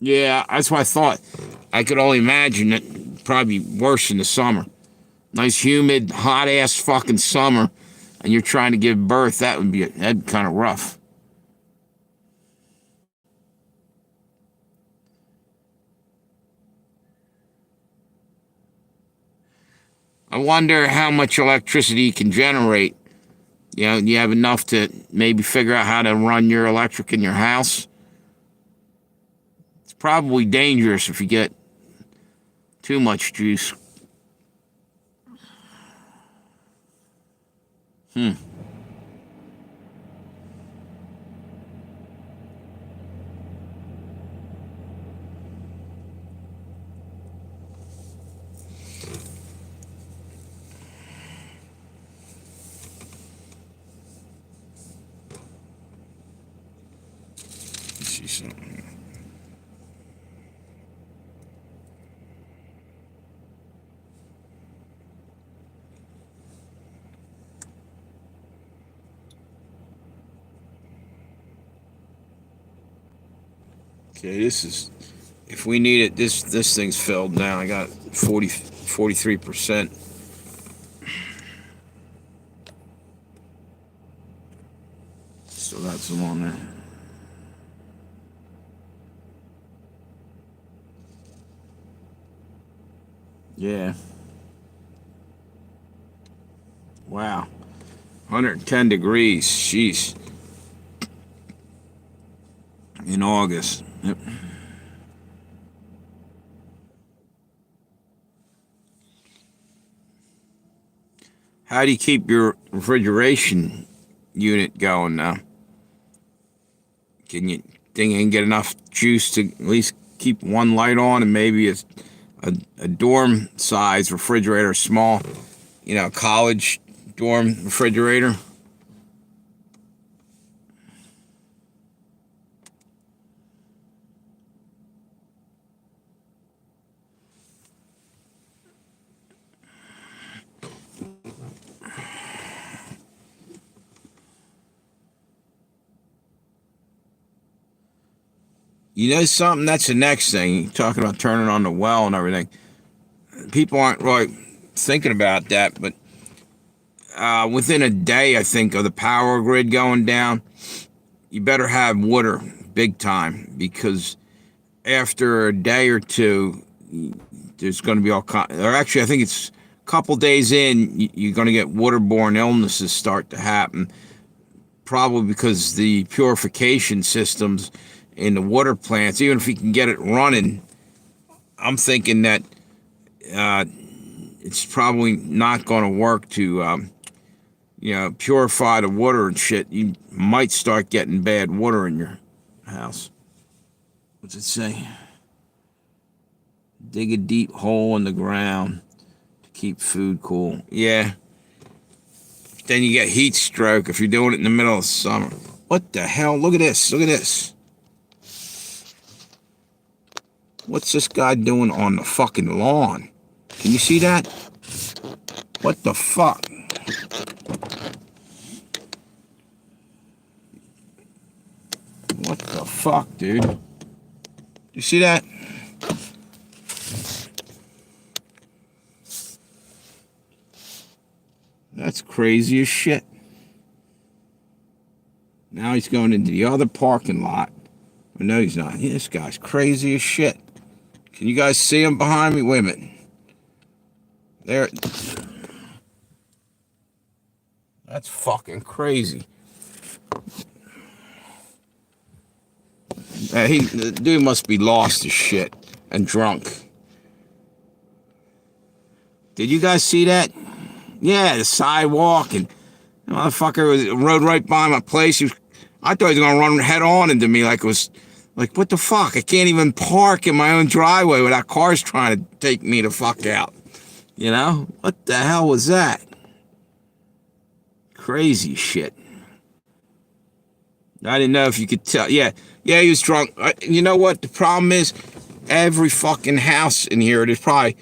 Yeah, that's what I thought. I could only imagine it probably worse in the summer. Nice, humid, hot ass fucking summer, and you're trying to give birth. That'd be kind of rough. I wonder how much electricity you can generate. You know, you have enough to maybe figure out how to run your electric in your house. It's probably dangerous if you get too much juice. Hmm. Let's see something. Okay, this is. If we need it, this thing's filled now. I got 43%. Still got some on there. Yeah. Wow. 110 degrees. Jeez. in August. Yep. How do you keep your refrigeration unit going now? Can you think you can get enough juice to at least keep one light on and maybe a dorm size refrigerator, small, college dorm refrigerator? You know something? That's the next thing. You're talking about turning on the well and everything. People aren't really thinking about that, but within a day, I think, of the power grid going down, you better have water big time, because after a day or two, there's going to be all kinds. Or actually, I think it's a couple days in, you're going to get waterborne illnesses start to happen, probably because the purification systems in the water plants, even if you can get it running, I'm thinking that it's probably not going to work to, purify the water and shit. You might start getting bad water in your house. What's it say? Dig a deep hole in the ground to keep food cool. Yeah. Then you get heat stroke if you're doing it in the middle of summer. What the hell? Look at this. Look at this. What's this guy doing on the fucking lawn? Can you see that? What the fuck? What the fuck, dude? You see that? That's crazy as shit. Now he's going into the other parking lot. Oh, no, he's not. This guy's crazy as shit. Can you guys see him behind me? Wait a minute. There. That's fucking crazy. The dude must be lost as shit and drunk. Did you guys see that? Yeah, the sidewalk, and the motherfucker rode right by my place. I thought he was gonna run head on into me, like it was like, what the fuck? I can't even park in my own driveway without cars trying to take me the fuck out. You know? What the hell was that? Crazy shit. I didn't know if you could tell. Yeah, he was drunk. You know what? The problem is, every fucking house in here, there's probably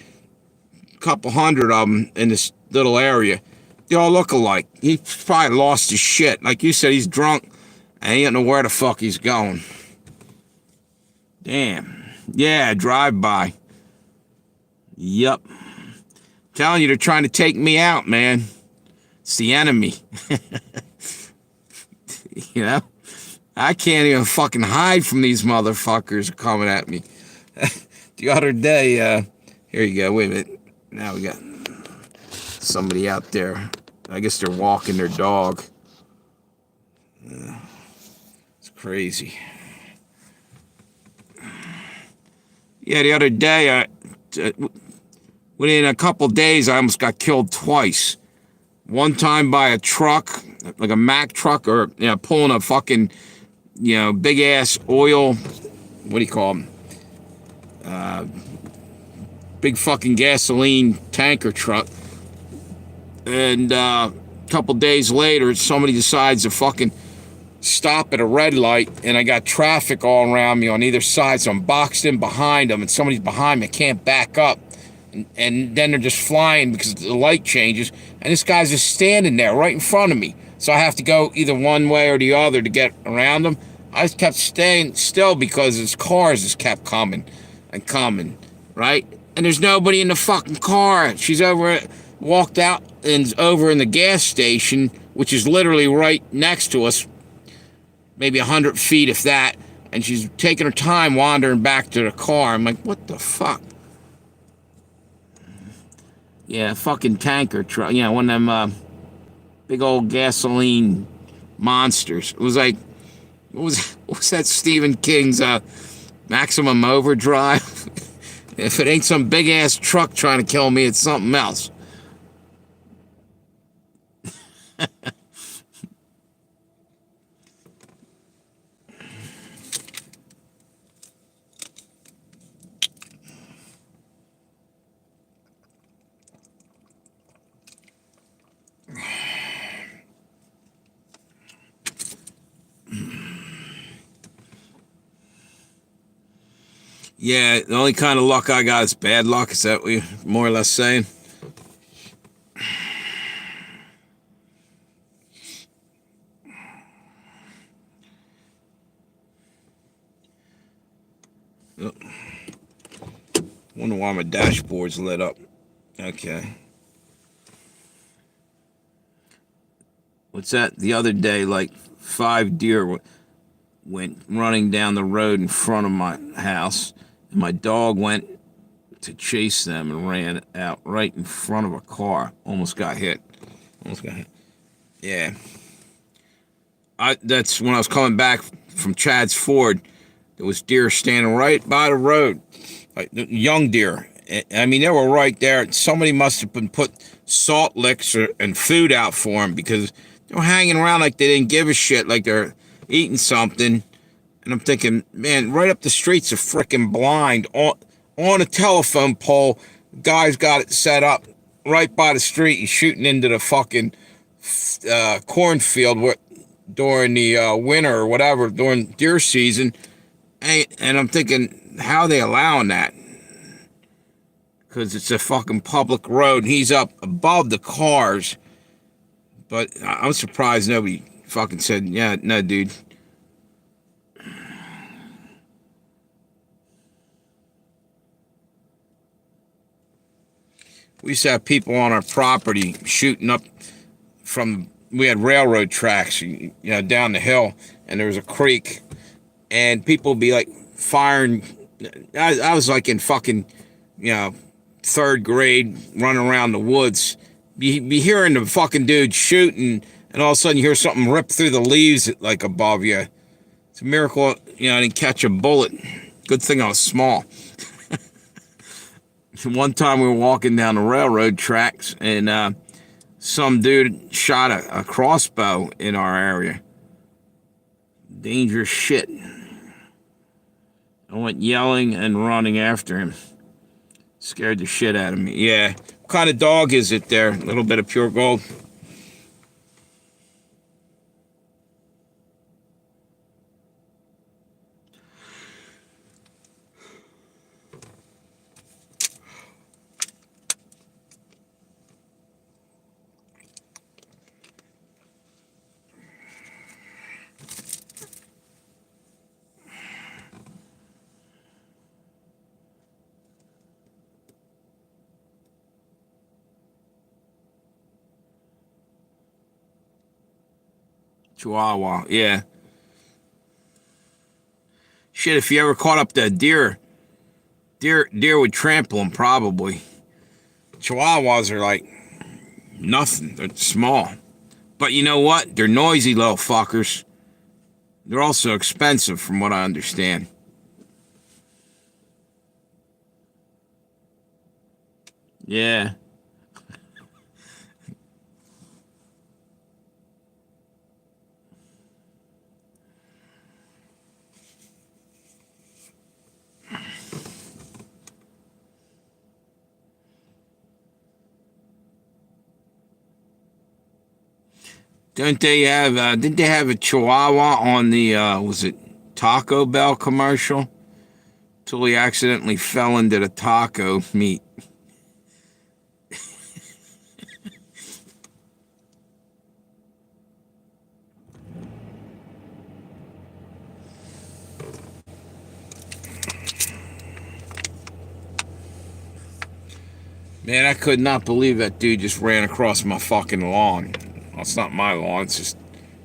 a couple hundred of them in this little area. They all look alike. He probably lost his shit. Like you said, he's drunk, and he don't know where the fuck he's going. Damn. Yeah, drive-by. Yup. Telling you, they're trying to take me out, man. It's the enemy. You know? I can't even fucking hide from these motherfuckers coming at me. The other day, here you go, wait a minute. Now we got somebody out there. I guess they're walking their dog. It's crazy. Yeah, the other day, within a couple days, I almost got killed twice. One time by a truck, like a Mack truck, or pulling a fucking, big ass oil. What do you call them? Big fucking gasoline tanker truck. And a couple days later, somebody decides to fucking stop at a red light, and I got traffic all around me on either side, so I'm boxed in behind them, and somebody's behind me. I can't back up. And then they're just flying because the light changes, and this guy's just standing there right in front of me. So I have to go either one way or the other to get around him. I just kept staying still because his cars just kept coming and coming, right? And there's nobody in the fucking car. She's walked out and over in the gas station, which is literally right next to us, maybe 100 feet if that, and she's taking her time wandering back to the car. I'm like, what the fuck? Yeah, fucking tanker truck. Yeah, one of them big old gasoline monsters. It was like, what was what's that Stephen King's Maximum Overdrive? If it ain't some big ass truck trying to kill me, it's something else. Yeah, the only kind of luck I got is bad luck. Is that what you're more or less saying? Oh, wonder why my dashboard's lit up. Okay. What's that? The other day, like 5 deer went running down the road in front of my house, and my dog went to chase them and ran out right in front of a car. Almost got hit. Almost got hit. Yeah. That's when I was coming back from Chad's Ford. There was deer standing right by the road, like young deer. I mean, they were right there. Somebody must have been put salt licks and food out for them because they were hanging around like they didn't give a shit, like they're eating something. And I'm thinking, man, right up the street's a freaking blind on a telephone pole. Guy's got it set up right by the street. He's shooting into the fucking cornfield during the winter or whatever, during deer season. And I'm thinking, how are they allowing that? Because it's a fucking public road. He's up above the cars. But I'm surprised nobody fucking said, yeah, no, dude. We used to have people on our property shooting up we had railroad tracks, down the hill, and there was a creek, and people would be like firing. I was like in fucking, third grade, running around the woods. Be hearing the fucking dude shooting, and all of a sudden you hear something rip through the leaves like above you. It's a miracle, I didn't catch a bullet. Good thing I was small. One time we were walking down the railroad tracks, and some dude shot a crossbow in our area. Dangerous shit. I went yelling and running after him. Scared the shit out of me. Yeah. What kind of dog is it there? A little bit of pure gold. Chihuahua, yeah. Shit, if you ever caught up to a deer would trample them probably. Chihuahuas are like nothing. They're small. But you know what? They're noisy little fuckers. They're also expensive from what I understand. Yeah. Didn't they have a Chihuahua on the, was it Taco Bell commercial? Till he accidentally fell into the taco meat. Man, I could not believe that dude just ran across my fucking lawn. Well, it's not my lawn, it's just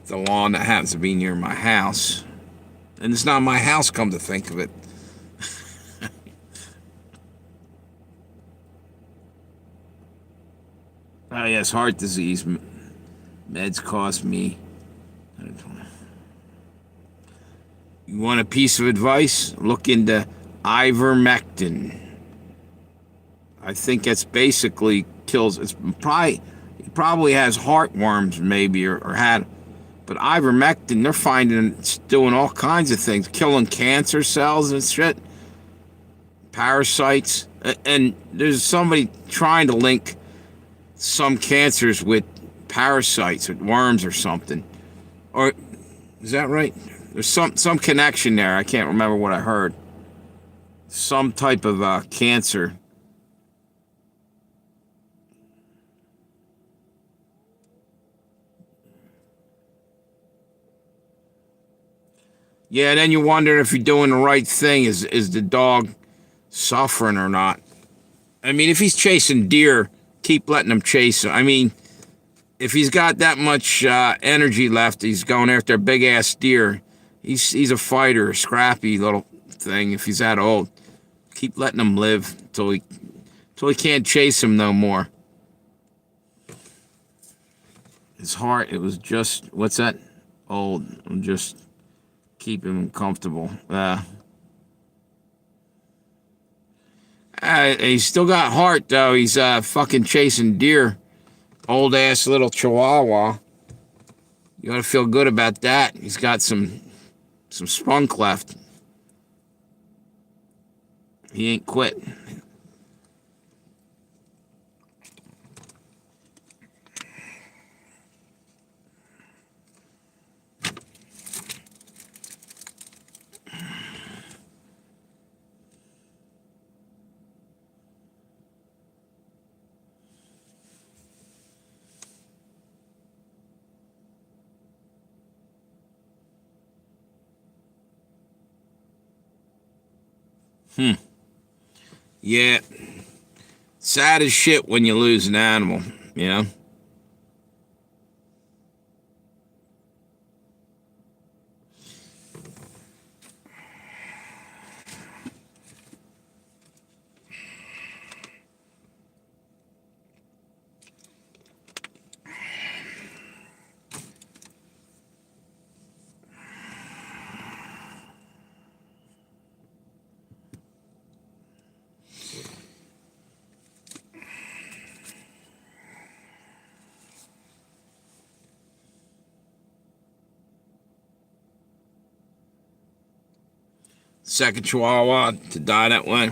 the lawn that happens to be near my house. And it's not my house, come to think of it. Oh, yes, heart disease. Meds cost me. You want a piece of advice? Look into ivermectin. I think it's basically kills. It's probably it probably has heartworms maybe or had, but ivermectin they're finding it's doing all kinds of things, killing cancer cells and shit, parasites, and there's somebody trying to link some cancers with parasites or worms or something. Or is that right? There's some connection there. I can't remember what I heard. Some type of cancer. Yeah, then you wonder if you're doing the right thing. Is the dog suffering or not? I mean, if he's chasing deer, keep letting him chase him. I mean, if he's got that much energy left, he's going after a big ass deer. He's a fighter, a scrappy little thing. If he's that old, keep letting him live till he can't chase him no more. His heart, it was just what's that? Old. Just keep him comfortable. He's still got heart though. He's fucking chasing deer. Old ass little chihuahua. You gotta feel good about that. He's got some spunk left. He ain't quit. Yeah. Sad as shit when you lose an animal, you know? Second chihuahua to die that way.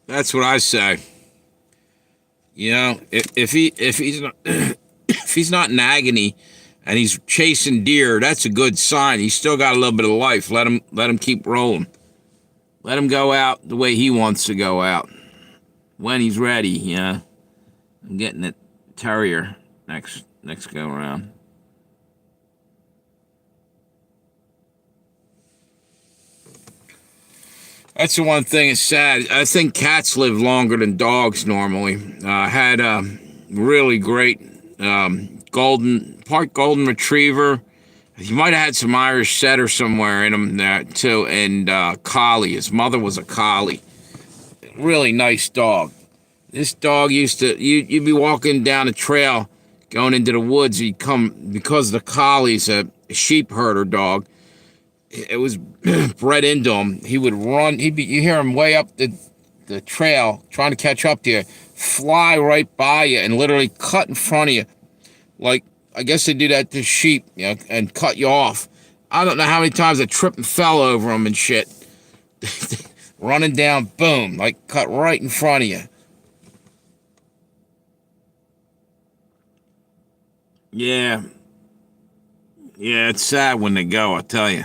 That's what I say. You know, if he's not if he's not in agony and he's chasing deer, that's a good sign. He's still got a little bit of life. Let him keep rolling. Let him go out the way he wants to go out when he's ready. You know, I'm getting it terrier next go around. That's the one thing that's sad. I think cats live longer than dogs normally. I had a really great golden retriever. He might have had some Irish setter somewhere in him there too, and collie. His mother was a collie. Really nice dog. This dog used to you'd be walking down a trail, going into the woods. He'd come because the collie's a sheep herder dog. It was bred into him. He would run. You hear him way up the trail trying to catch up to you, fly right by you and literally cut in front of you. Like I guess they do that to sheep, you know, and cut you off. I don't know how many times I tripped and fell over him and shit. Running down, boom, like cut right in front of you. Yeah, yeah, it's sad when they go. I tell you.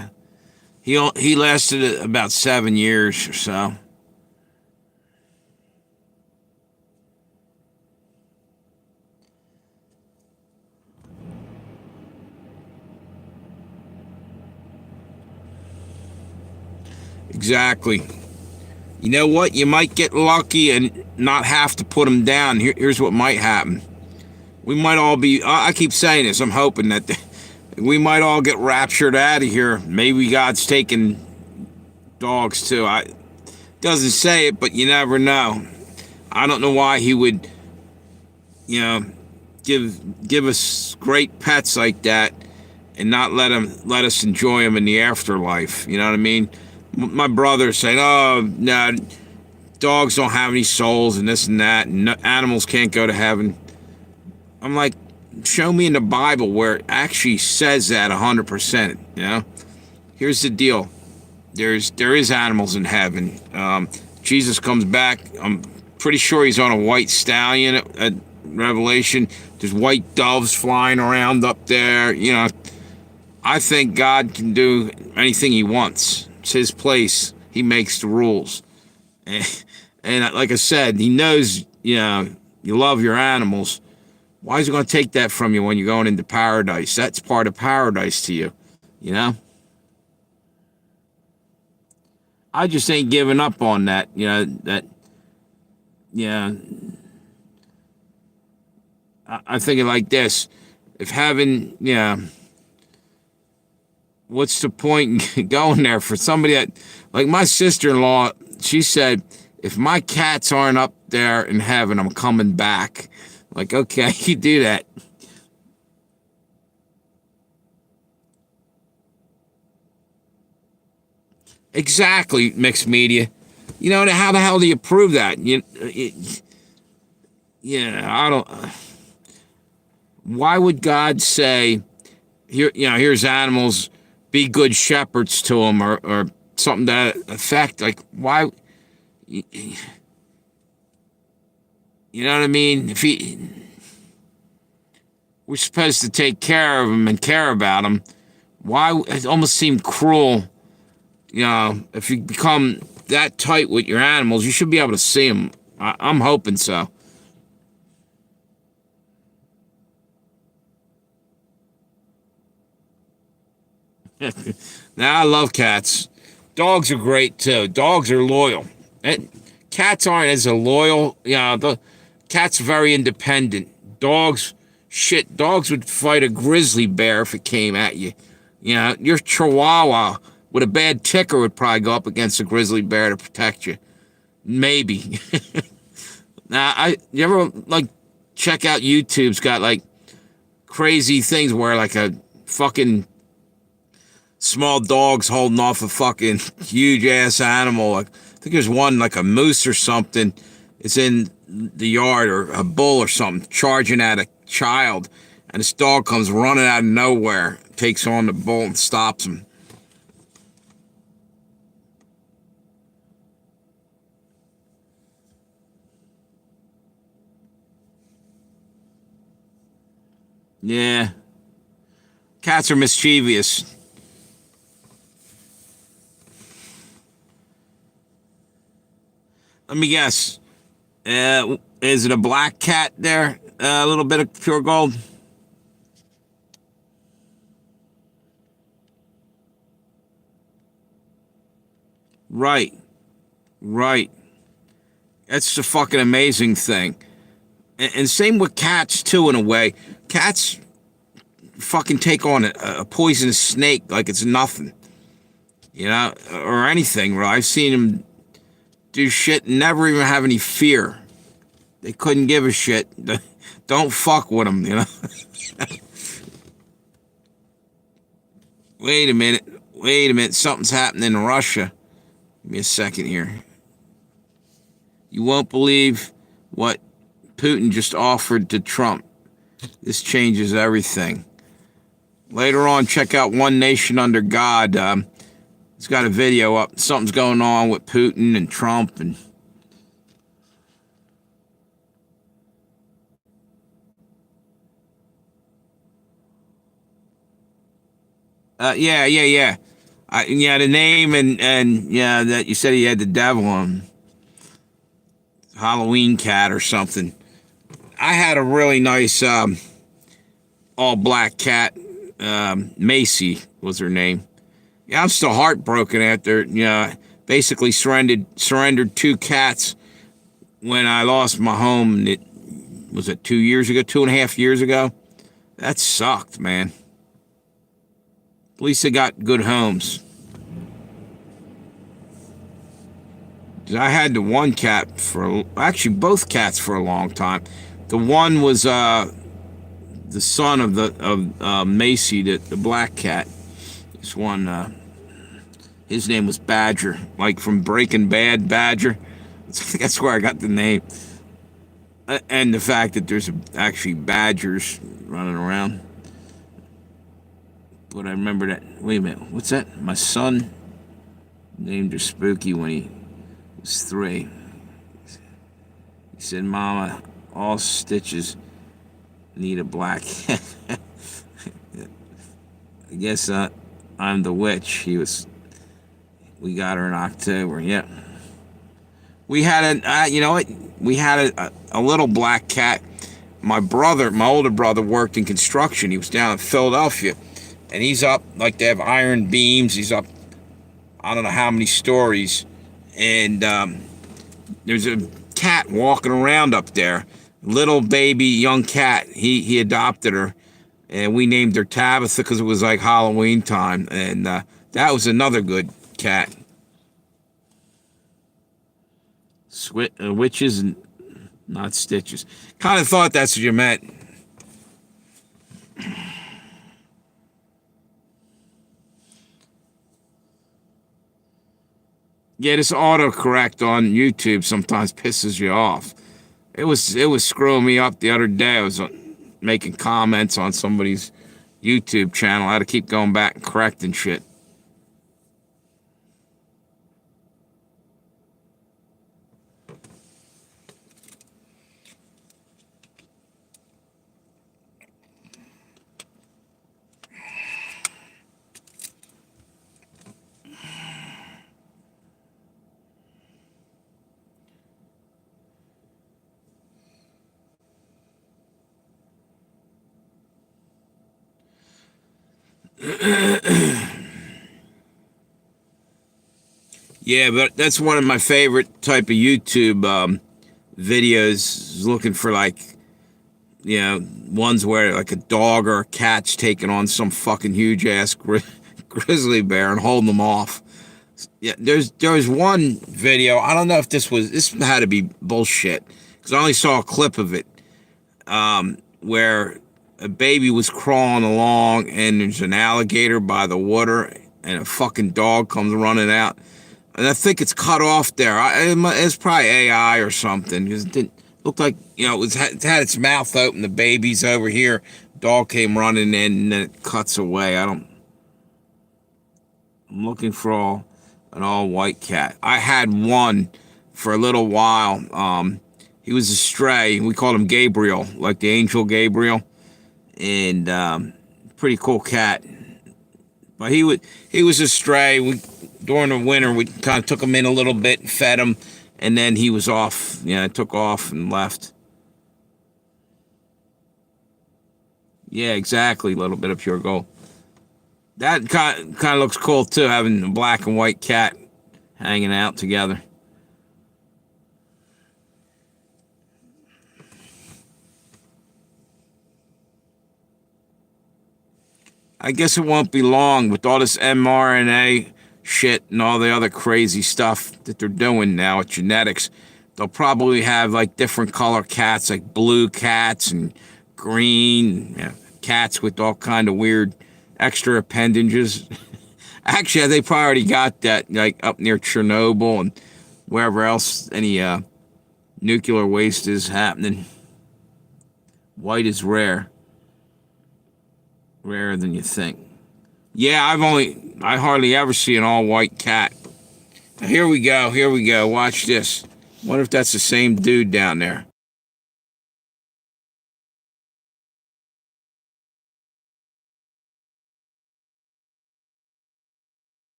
He lasted about 7 years or so. Exactly. You know what? You might get lucky and not have to put them down. Here's what might happen. We might all be, I keep saying this, I'm hoping that we might all get raptured out of here. Maybe God's taking dogs too. Doesn't say it, but you never know. I don't know why he would, you know, give us great pets like that and not let us enjoy them in the afterlife. You know what I mean? My brother's saying, "Oh, no, dogs don't have any souls and this and that, and animals can't go to heaven." I'm like, show me in the Bible where it actually says that 100%. You know, here's the deal: there is animals in heaven. Jesus comes back. I'm pretty sure he's on a white stallion at Revelation. There's white doves flying around up there. You know, I think God can do anything he wants. It's his place. He makes the rules. And like I said, he knows, you know, you love your animals. Why is he going to take that from you when you're going into paradise? That's part of paradise to you, you know? I just ain't giving up on that, you know, I think it like this. If heaven, what's the point in going there for somebody that, like my sister-in-law, she said, if my cats aren't up there in heaven, I'm coming back. Like, okay, you do that. Exactly, mixed media. You know, how the hell do you prove that? I don't. Why would God say, here, here's animals, be good shepherds to them, or something to that effect? Like, why? You know what I mean? We're supposed to take care of them and care about them. Why? It almost seemed cruel. If you become that tight with your animals, you should be able to see them. I'm hoping so. Now I love cats. Dogs are great too. Dogs are loyal. Cats aren't as a loyal. The cats are very independent. Dogs would fight a grizzly bear if it came at you. Your chihuahua with a bad ticker would probably go up against a grizzly bear to protect you. Maybe. Now, you ever check out YouTube's got crazy things where a fucking small dog's holding off a fucking huge ass animal. I think there's one a moose or something. It's in the yard, or a bull or something, charging at a child, and this dog comes running out of nowhere, takes on the bull and stops him. Yeah. Cats are mischievous. Let me guess. Is it a black cat there? A little bit of pure gold? Right. Right. That's the fucking amazing thing. And same with cats, too, in a way. Cats fucking take on a poisonous snake like it's nothing. Or anything. I've seen them do shit and never even have any fear. They couldn't give a shit. Don't fuck with them, Wait a minute. Something's happening in Russia. Give me a second here. You won't believe what Putin just offered to Trump. This changes everything. Later on, check out One Nation Under God. It's got a video up. Something's going on with Putin and Trump and yeah. The name and that you said he had the devil on Halloween cat or something. I had a really nice all black cat. Macy was her name. Yeah, I'm still heartbroken after basically surrendered two cats when I lost my home. It was it 2 years ago, 2.5 years ago. That sucked, man. At least they got good homes. I had the one cat actually both cats for a long time. The one was the son of Macy, the black cat. This one, his name was Badger, like from Breaking Bad, Badger. That's where I got the name. And the fact that there's actually badgers running around. But I remember that. Wait a minute, what's that? My son named her Spooky when he was 3. He said, "Mama, all stitches need a black cat." I guess I'm the witch. We got her in October. Yeah. We had you know what? We had a little black cat. My older brother worked in construction. He was down in Philadelphia. And he's up, like they have iron beams. He's up, I don't know how many stories. And there's a cat walking around up there. Little baby, young cat. He adopted her. And we named her Tabitha because it was like Halloween time. And that was another good cat. Witches and not stitches. Kind of thought that's what you meant. Yeah, this autocorrect on YouTube sometimes pisses you off. It was screwing me up the other day. I was making comments on somebody's YouTube channel. I had to keep going back and correcting shit. Yeah, but that's one of my favorite type of YouTube videos. Looking for like, ones where like a dog or a cat's taking on some fucking huge ass grizzly bear and holding them off. Yeah, there was one video. I don't know if this had to be bullshit because I only saw a clip of it, where a baby was crawling along and there's an alligator by the water and a fucking dog comes running out. And I think it's cut off there. It's probably AI or something because it didn't look like, it had its mouth open. The baby's over here. Dog came running in and then it cuts away. I'm looking for an all white cat. I had one for a little while. He was a stray. We called him Gabriel, like the angel Gabriel. And pretty cool cat. But he was a stray. During the winter, we kind of took him in a little bit and fed him, and then he was off. Took off and left. Yeah, exactly. A little bit of pure gold. That kind of looks cool too, having a black and white cat hanging out together. I guess it won't be long with all this mRNA shit and all the other crazy stuff that they're doing now with genetics. They'll probably have like different color cats, like blue cats and green, cats with all kind of weird extra appendages. Actually, they probably already got that, like up near Chernobyl and wherever else any nuclear waste is happening. White is rare. Rarer than you think. Yeah, I hardly ever see an all-white cat. Now, here we go. Watch this. Wonder if that's the same dude down there.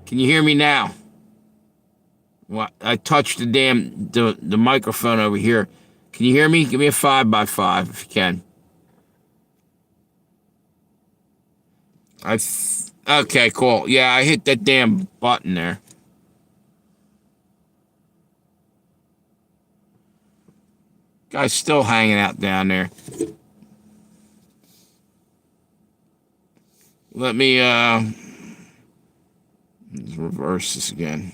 Can you hear me now? Well, I touched the microphone over here. Can you hear me? Give me a 5x5 if you can. Okay, cool. Yeah, I hit that damn button there. Guy's still hanging out down there. Let me let's reverse this again.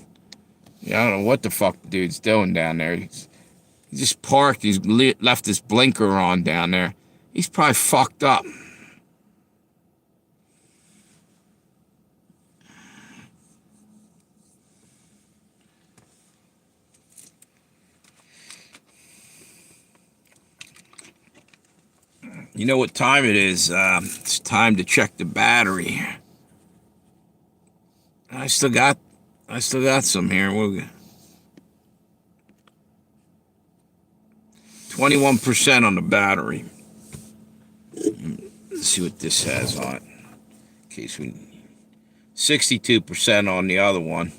Yeah, I don't know what the fuck the dude's doing down there. He just parked. He's left his blinker on down there. He's probably fucked up. You know what time it is? It's time to check the battery. I still got some here. We'll 21% on the battery. Let's see what this has on it. In case we 62% on the other one.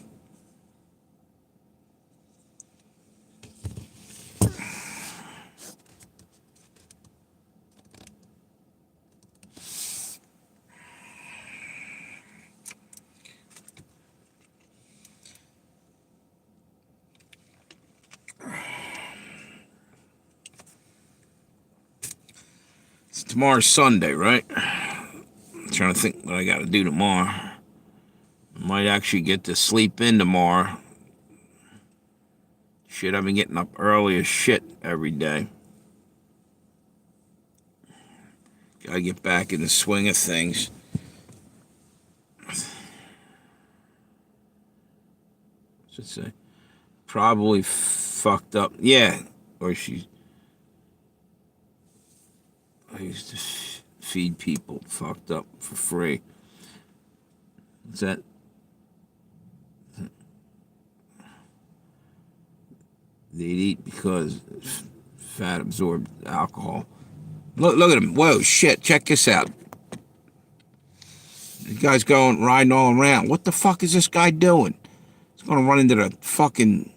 Tomorrow's Sunday, right? I'm trying to think what I got to do tomorrow. I might actually get to sleep in tomorrow. Shit, I've been getting up early as shit every day. Gotta get back in the swing of things. Should say, probably fucked up. Yeah, or she. I used to feed people fucked up for free. What's that? They'd eat because fat absorbed alcohol. Look at him. Whoa, shit. Check this out. The guy's riding all around. What the fuck is this guy doing? He's going to run into the fucking...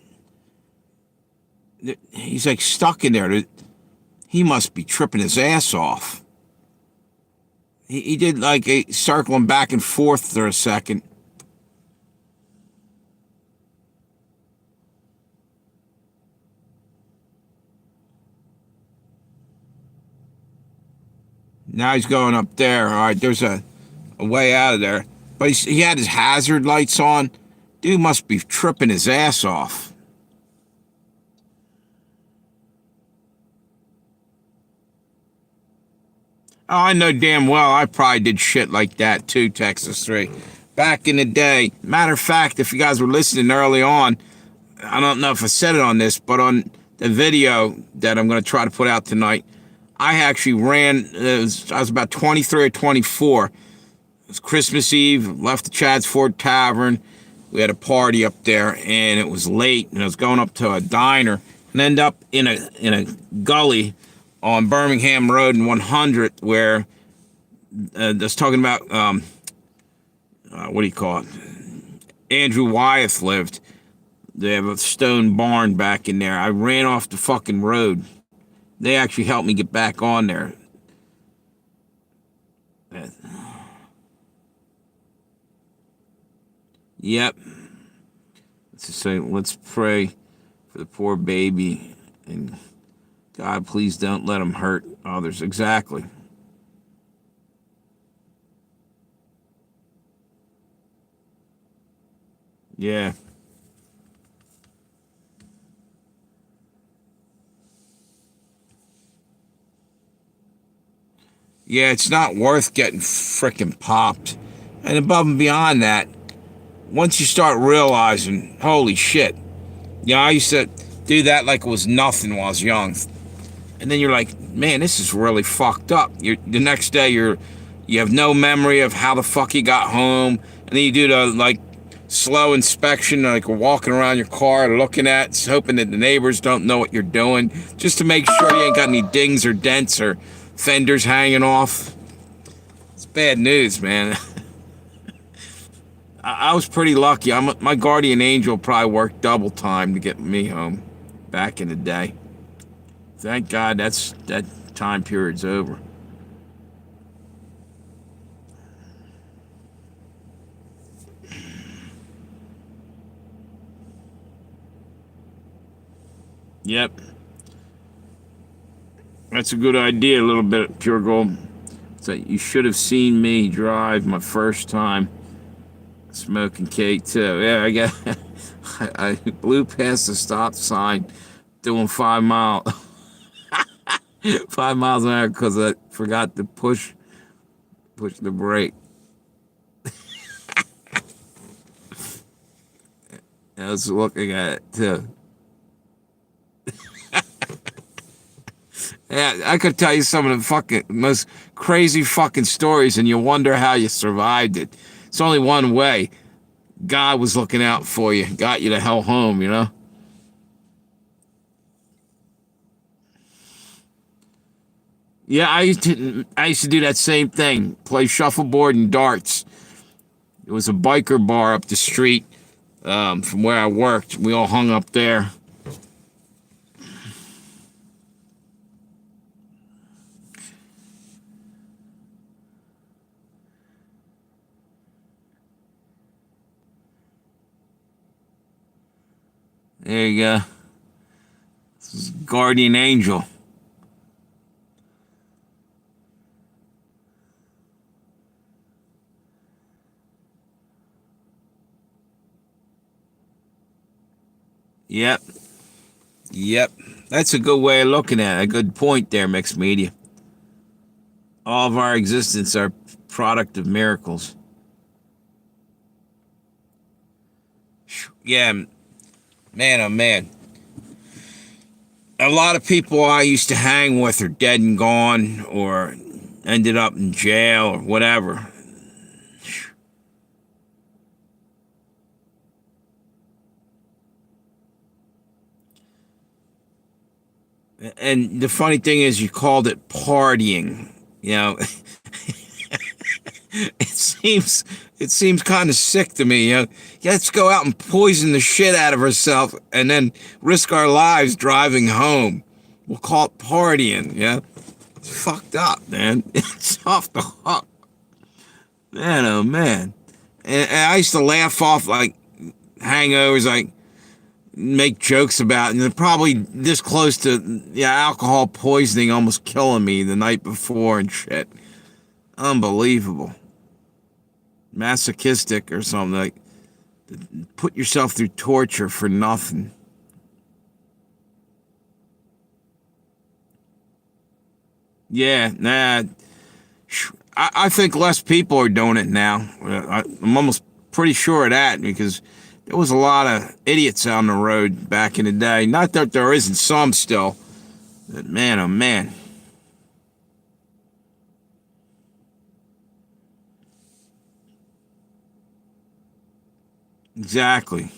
He's like stuck in there. He must be tripping his ass off. He did like a circling back and forth for a second. Now he's going up there. All right, there's a way out of there. But he had his hazard lights on. Dude must be tripping his ass off. Oh, I know damn well I probably did shit like that too, Texas 3. Back in the day. Matter of fact, if you guys were listening early on, I don't know if I said it on this, but on the video that I'm going to try to put out tonight, I actually ran, I was about 23 or 24. It was Christmas Eve, left the Chad's Ford Tavern. We had a party up there, and it was late, and I was going up to a diner, and ended up in a gully on Birmingham Road in 100, where I was talking about, what do you call it? Andrew Wyeth lived. They have a stone barn back in there. I ran off the fucking road. They actually helped me get back on there. Yep. Let's just say, let's pray for the poor baby, and God, please don't let him hurt others. Exactly. Yeah. Yeah, it's not worth getting frickin' popped. And above and beyond that, once you start realizing, holy shit, you know, I used to do that like it was nothing while I was young. And then you're like, man, this is really fucked up. The next day, you have no memory of how the fuck you got home. And then you do the, like, slow inspection, like walking around your car, looking at, hoping that the neighbors don't know what you're doing, just to make sure you ain't got any dings or dents or fenders hanging off. It's bad news, man. I was pretty lucky. My guardian angel probably worked double time to get me home back in the day. Thank God that time period's over. Yep, that's a good idea. A little bit of pure gold. So you should have seen me drive my first time smoking K2. Yeah, I got. I blew past the stop sign, doing 5 mile, 5 miles an hour because I forgot to push the brake. I was looking at it too. Yeah, I could tell you some of the fucking most crazy fucking stories, and you wonder how you survived it. It's only one way. God was looking out for you, got you the hell home, you know? Yeah, I used to do that same thing, play shuffleboard and darts. It was a biker bar up the street from where I worked. We all hung up there. There you go. This is Guardian Angel. Yep. Yep. That's a good way of looking at it. A good point there, mixed media. All of our existence are product of miracles. Yeah, man, oh man. A lot of people I used to hang with are dead and gone or ended up in jail or whatever. And the funny thing is, you called it partying. You know, it seems it seems kind of sick to me. You know, yeah, let's go out and poison the shit out of ourselves and then risk our lives driving home. We'll call it partying. Yeah, it's fucked up, man. It's off the hook, man. Oh man. And I used to laugh off like hangovers, like make jokes about, and they're probably this close to alcohol poisoning, almost killing me the night before and shit. Unbelievable. Masochistic or something, like put yourself through torture for nothing. Yeah, nah. I think less people are doing it now. I'm almost pretty sure of that because there was a lot of idiots on the road back in the day. Not that there isn't some still, but man, oh man. Exactly.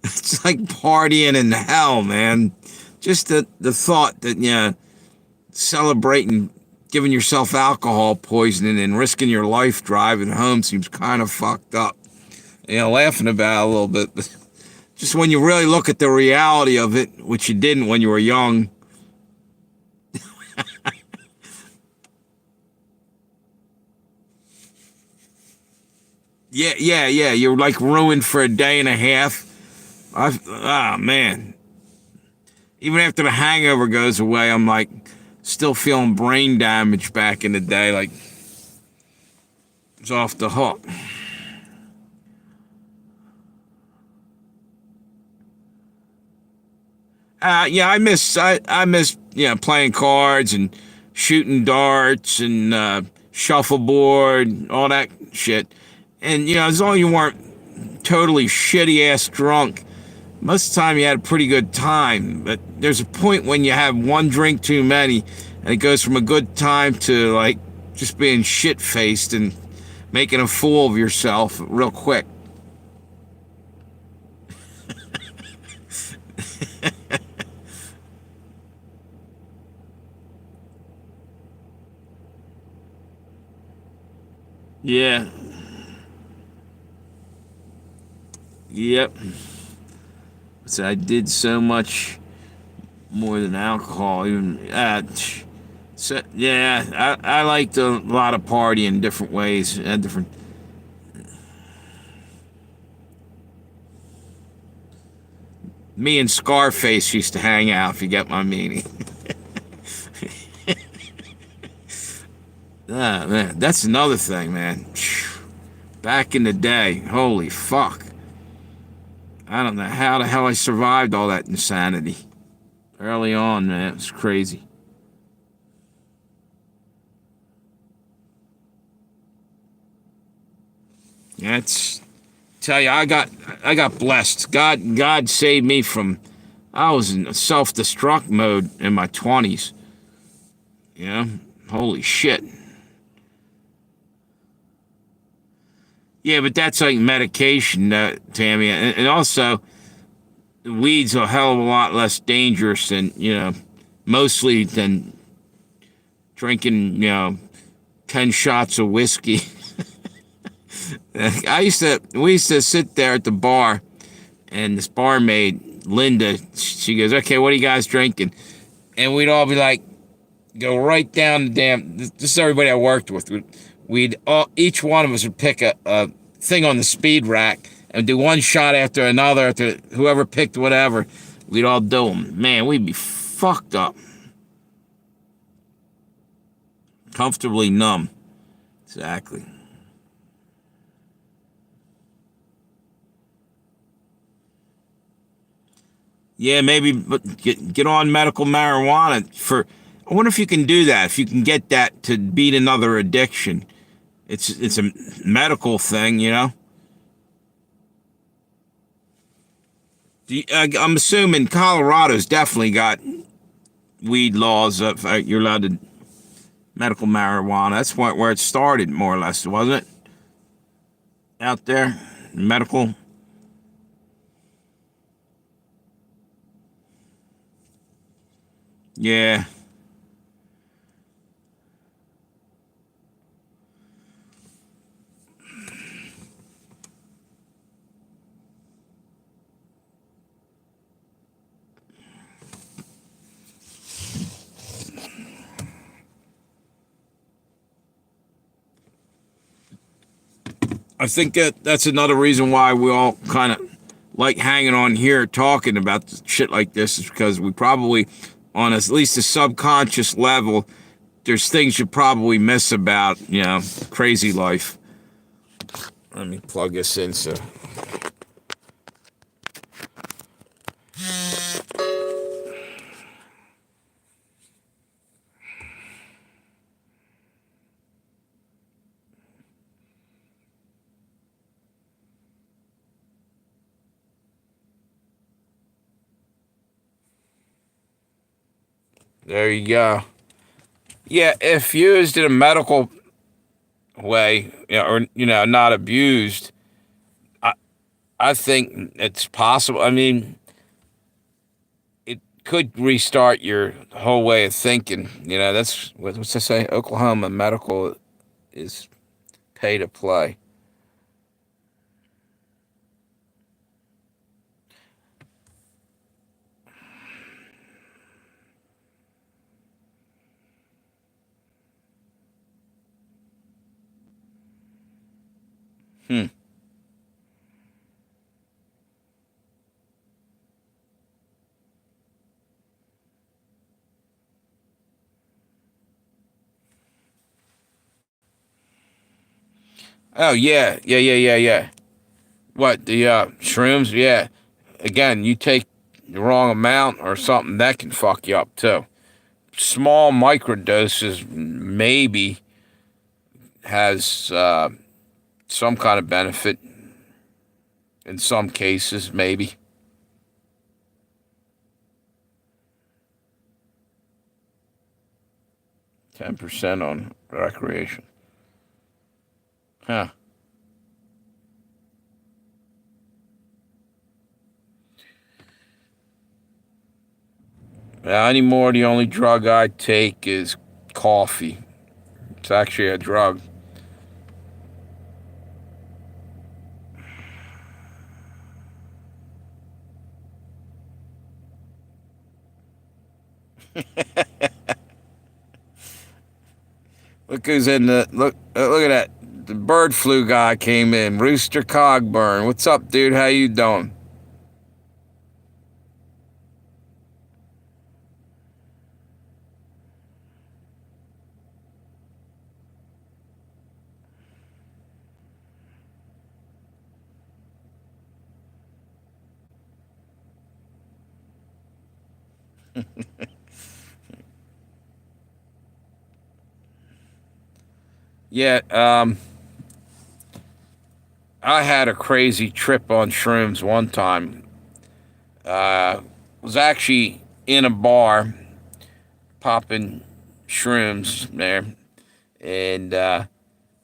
It's like partying in hell, man. Just the thought that, celebrating giving yourself alcohol poisoning and risking your life driving home seems kind of fucked up. Laughing about it a little bit, but just when you really look at the reality of it, which you didn't when you were young. Yeah. You're like ruined for a day and a half. Man. Even after the hangover goes away, I'm like still feeling brain damage back in the day. Like it's off the hook. Yeah, I miss playing cards and shooting darts and shuffleboard, all that shit. And as long as you weren't totally shitty ass drunk, most of the time you had a pretty good time. But there's a point when you have one drink too many, and it goes from a good time to like just being shit faced and making a fool of yourself real quick. Yeah. Yep. So I did so much more than alcohol. Even so, yeah, I liked a lot of partying in different ways. Different. Me and Scarface used to hang out. If you get my meaning. Ah, man, that's another thing, man. Back in the day, holy fuck. I don't know how the hell I survived all that insanity. Early on, man, it was crazy. That's tell you, I got blessed. God saved me from. I was in self-destruct mode in my 20s. You know, holy shit. Yeah, but that's like medication, Tammy, and also weed's a hell of a lot less dangerous than mostly than drinking 10 shots of whiskey. We used to sit there at the bar, and this barmaid Linda, she goes, "Okay, what are you guys drinking?" And we'd all be like, go right down the damn. This is everybody I worked with. We'd all, each one of us would pick a thing on the speed rack and do one shot after another after whoever picked whatever. We'd all do them. Man, we'd be fucked up, comfortably numb. Exactly. Yeah, maybe, but get on medical marijuana for. I wonder if you can do that. If you can get that to beat another addiction, it's a medical thing. I'm assuming Colorado's definitely got weed laws of you're allowed to medical marijuana. That's where it started, more or less, wasn't it? Out there, medical. Yeah. I think that's another reason why we all kind of like hanging on here talking about shit like this is because we probably, on at least a subconscious level, there's things you probably miss about, crazy life. Let me plug this in so. There you go. Yeah, if used in a medical way, or not abused, I I think it's possible. I mean, it could restart your whole way of thinking. That's what's to say. Oklahoma medical is pay to play. Hmm. Oh yeah, yeah, yeah, yeah, yeah. What the shrooms? Yeah. Again, you take the wrong amount or something that can fuck you up too. Small microdoses maybe has some kind of benefit in some cases, maybe 10% on recreation. Huh. Anymore, the only drug I take is coffee. It's actually a drug. Look who's in the look at that. The bird flu guy came in. Rooster Cogburn. What's up, dude? How you doing? Yeah, I had a crazy trip on shrooms one time. Was actually in a bar popping shrooms there and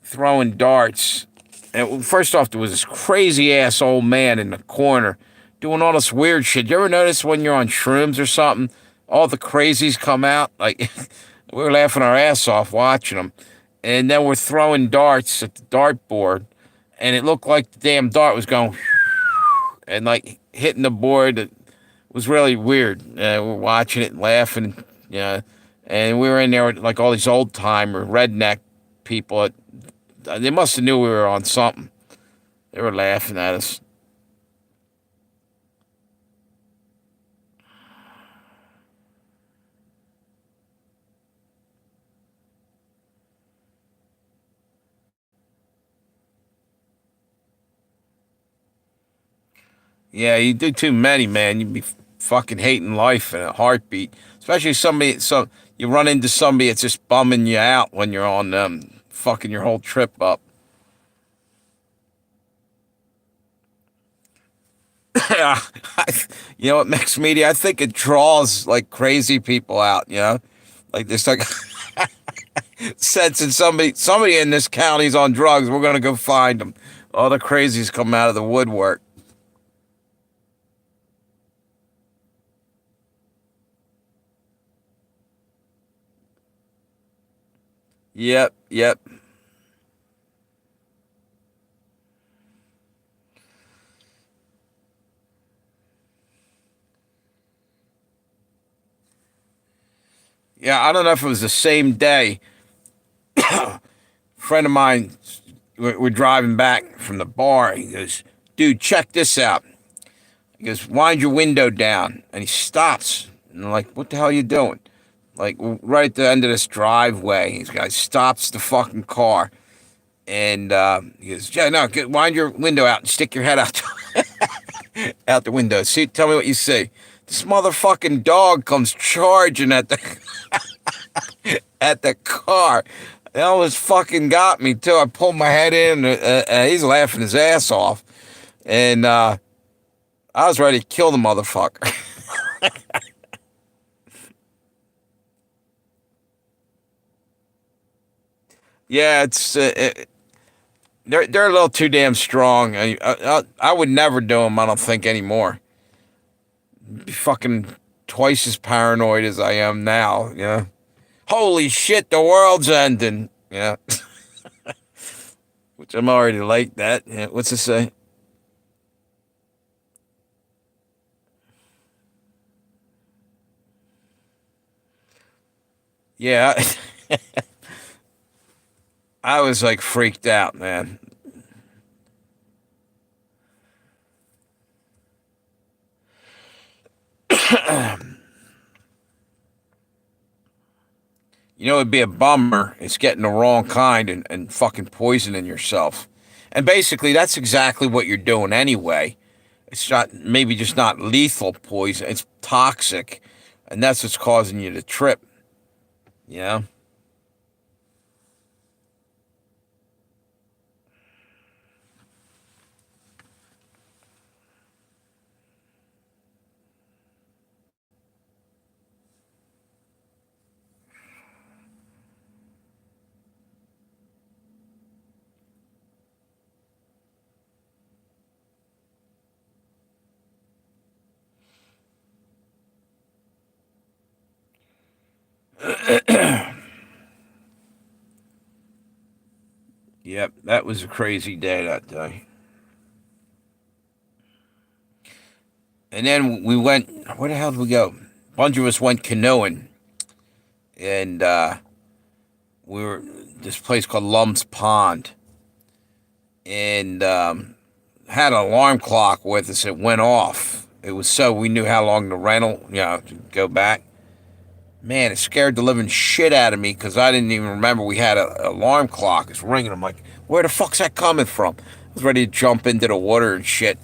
throwing darts. And first off, there was this crazy ass old man in the corner doing all this weird shit. You ever notice when you're on shrooms or something, all the crazies come out? Like, we were laughing our ass off watching them. And then we're throwing darts at the dartboard, and it looked like the damn dart was going and like hitting the board. It was really weird. We're watching it, laughing, yeah. And we were in there with like all these old timer redneck people. They must have knew we were on something. They were laughing at us. Yeah, you do too many, man. You'd be fucking hating life in a heartbeat. Especially somebody, so you run into somebody that's just bumming you out when you're on fucking your whole trip up. Yeah, you know what mixed media? I think it draws like crazy people out. You know, like there's like sensing somebody in this county's on drugs. We're gonna go find them. All the crazies come out of the woodwork. Yep, yep. Yeah, I don't know if it was the same day. Friend of mine, we're driving back from the bar. He goes, "Dude, check this out." He goes, "Wind your window down," and he stops. And I'm like, "What the hell are you doing?" Like right at the end of this driveway, he guy stops the fucking car, and he goes, "Yeah, no, wind your window out and stick your head out out the window. See, tell me what you see." This motherfucking dog comes charging at the at the car. It almost fucking got me too. I pulled my head in, he's laughing his ass off, and I was ready to kill the motherfucker. Yeah, they're a little too damn strong. I would never do them. I don't think anymore. Be fucking twice as paranoid as I am now. You know, holy shit, the world's ending. Yeah, which I'm already like that. Yeah, what's it say? Yeah, I was like freaked out, man. You know, it'd be a bummer. It's getting the wrong kind and fucking poisoning yourself. And basically, that's exactly what you're doing anyway. It's not maybe just not lethal poison. It's toxic, and that's what's causing you to trip. You know. Yep, that was a crazy day that day. And then we went. Where the hell did we go? A bunch of us went canoeing, and we were this place called Lum's Pond, and had an alarm clock with us. It went off. It was so we knew how long the rental, to go back. Man, it scared the living shit out of me because I didn't even remember we had an alarm clock. It's ringing. I'm like, where the fuck's that coming from? I was ready to jump into the water and shit.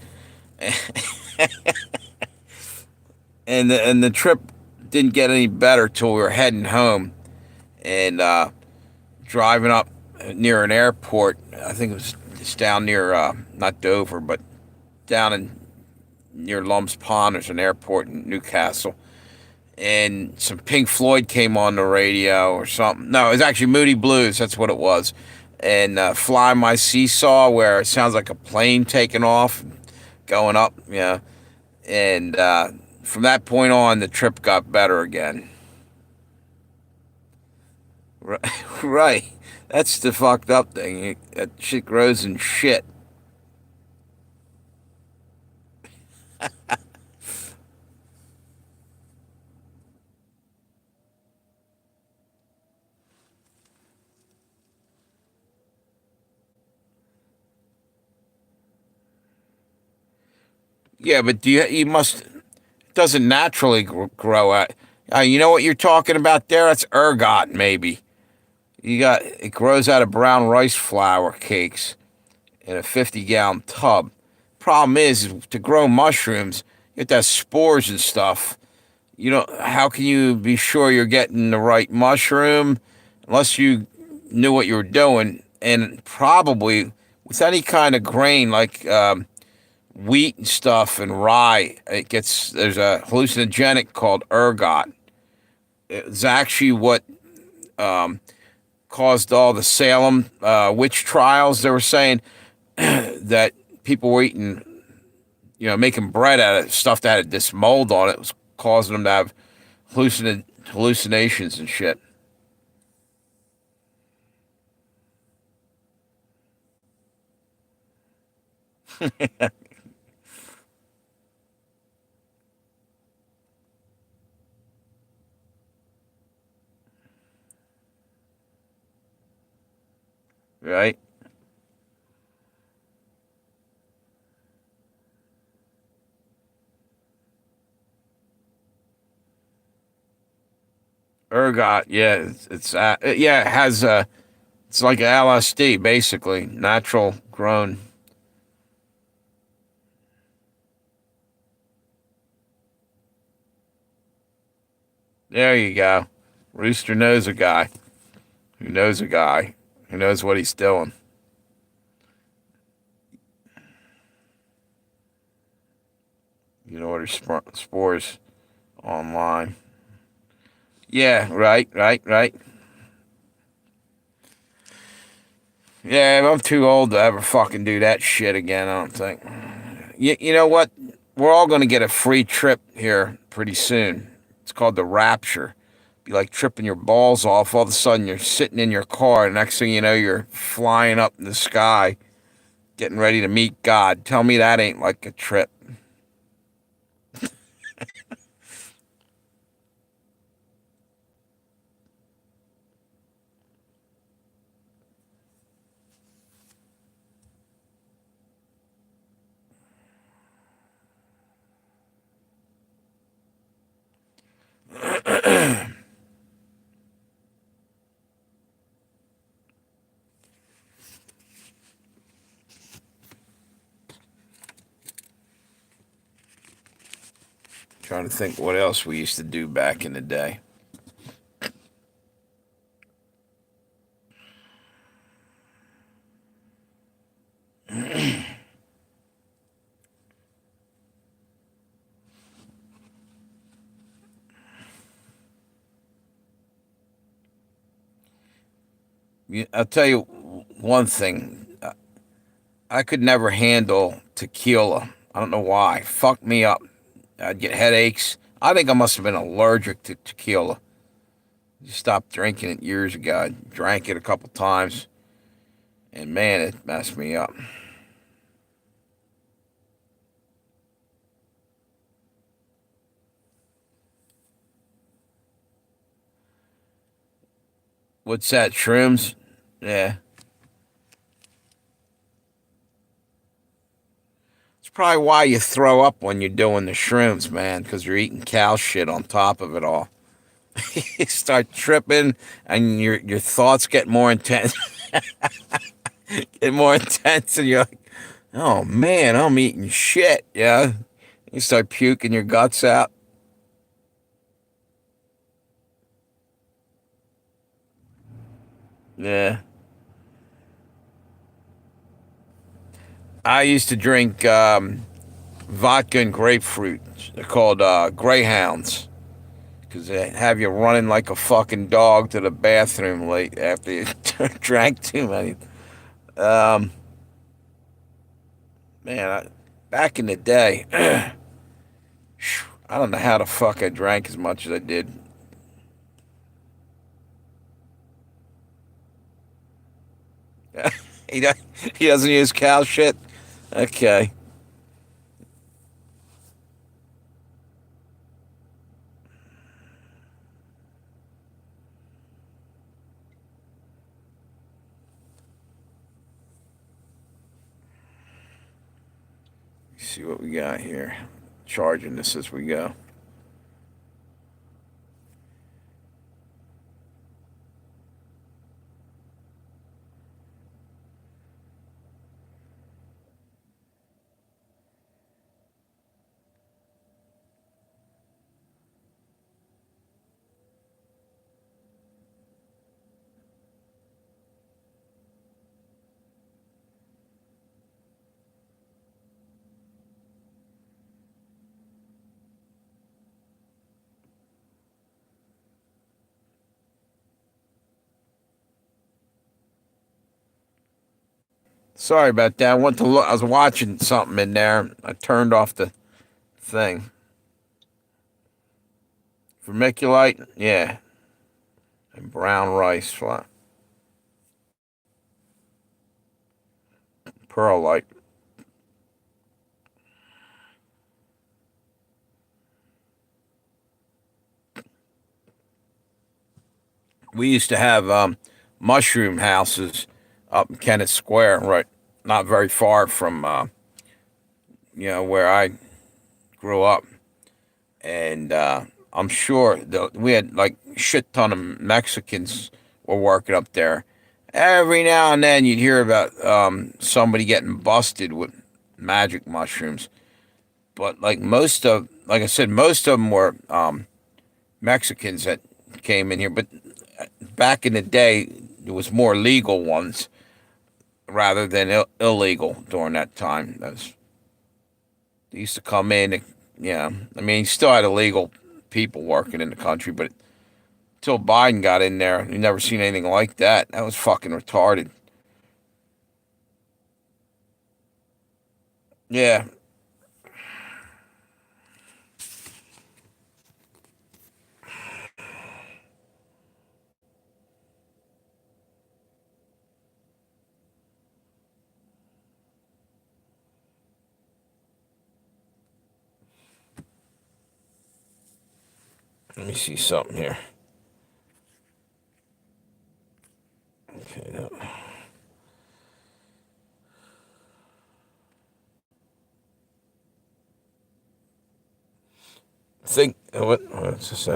And the trip didn't get any better till we were heading home and driving up near an airport. I think it's down near not Dover, but down in near Lum's Pond. There's an airport in Newcastle, and some Pink Floyd came on the radio or something. No, it was actually Moody Blues. That's what it was. And Fly My Seesaw, where it sounds like a plane taking off, going up. Yeah, and from that point on, the trip got better again. Right. That's the fucked up thing. That shit grows in shit. Yeah, but you must it doesn't naturally grow out. You know what you're talking about there? That's ergot, maybe. It grows out of brown rice flour cakes in a 50-gallon tub. Problem is to grow mushrooms, you have to have spores and stuff. How can you be sure you're getting the right mushroom unless you knew what you were doing? And probably with any kind of grain like wheat and stuff and rye, there's a hallucinogenic called ergot. It's actually what caused all the Salem witch trials. They were saying that people were eating, making bread out of stuff that had this mold on it. It was causing them to have hallucinations and shit. Right? Ergot, yeah, yeah, it has it's like LSD basically, natural grown. There you go. Rooster knows a guy who knows a guy who knows what he's doing. You can order spores online. Yeah, right, right, right. Yeah, I'm too old to ever fucking do that shit again, I don't think. You know what? We're all going to get a free trip here pretty soon. It's called the Rapture. Be like tripping your balls off. All of a sudden, you're sitting in your car, and next thing you know, you're flying up in the sky, getting ready to meet God. Tell me that ain't like a trip. Trying to think what else we used to do back in the day. I'll tell you one thing. I could never handle tequila. I don't know why. Fuck me up. I'd get headaches. I think I must have been allergic to tequila. I stopped drinking it years ago. I drank it a couple times, and man, it messed me up. What's that? Shrooms? Yeah. It's probably why you throw up when you're doing the shrooms, man, because you're eating cow shit on top of it all. You start tripping, and your thoughts get more intense, get more intense, and you're like, "Oh man, I'm eating shit." Yeah, you start puking your guts out. Yeah, I used to drink vodka and grapefruit. They're called Greyhounds because they have you running like a fucking dog to the bathroom late after you drank too many. Um, man, back in the day, I don't know how the fuck I drank as much as I did. he, do- he doesn't use cow shit. Okay, let's see what we got here. Charging this as we go. Sorry about that. I went to look. I was watching something in there. I turned off the thing. Vermiculite, yeah, and brown rice flour, perlite. We used to have mushroom houses up in Kennett Square, right, not very far from where I grew up, and I'm sure we had like shit ton of Mexicans were working up there. Every now and then you'd hear about somebody getting busted with magic mushrooms, but like I said, most of them were Mexicans that came in here. But back in the day, there was more legal ones rather than illegal during that time. They used to come in. Yeah, I mean, you still had illegal people working in the country, but until Biden got in there, you never seen anything like that. That was fucking retarded. Yeah, let me see something here. Okay, no. Think what's this?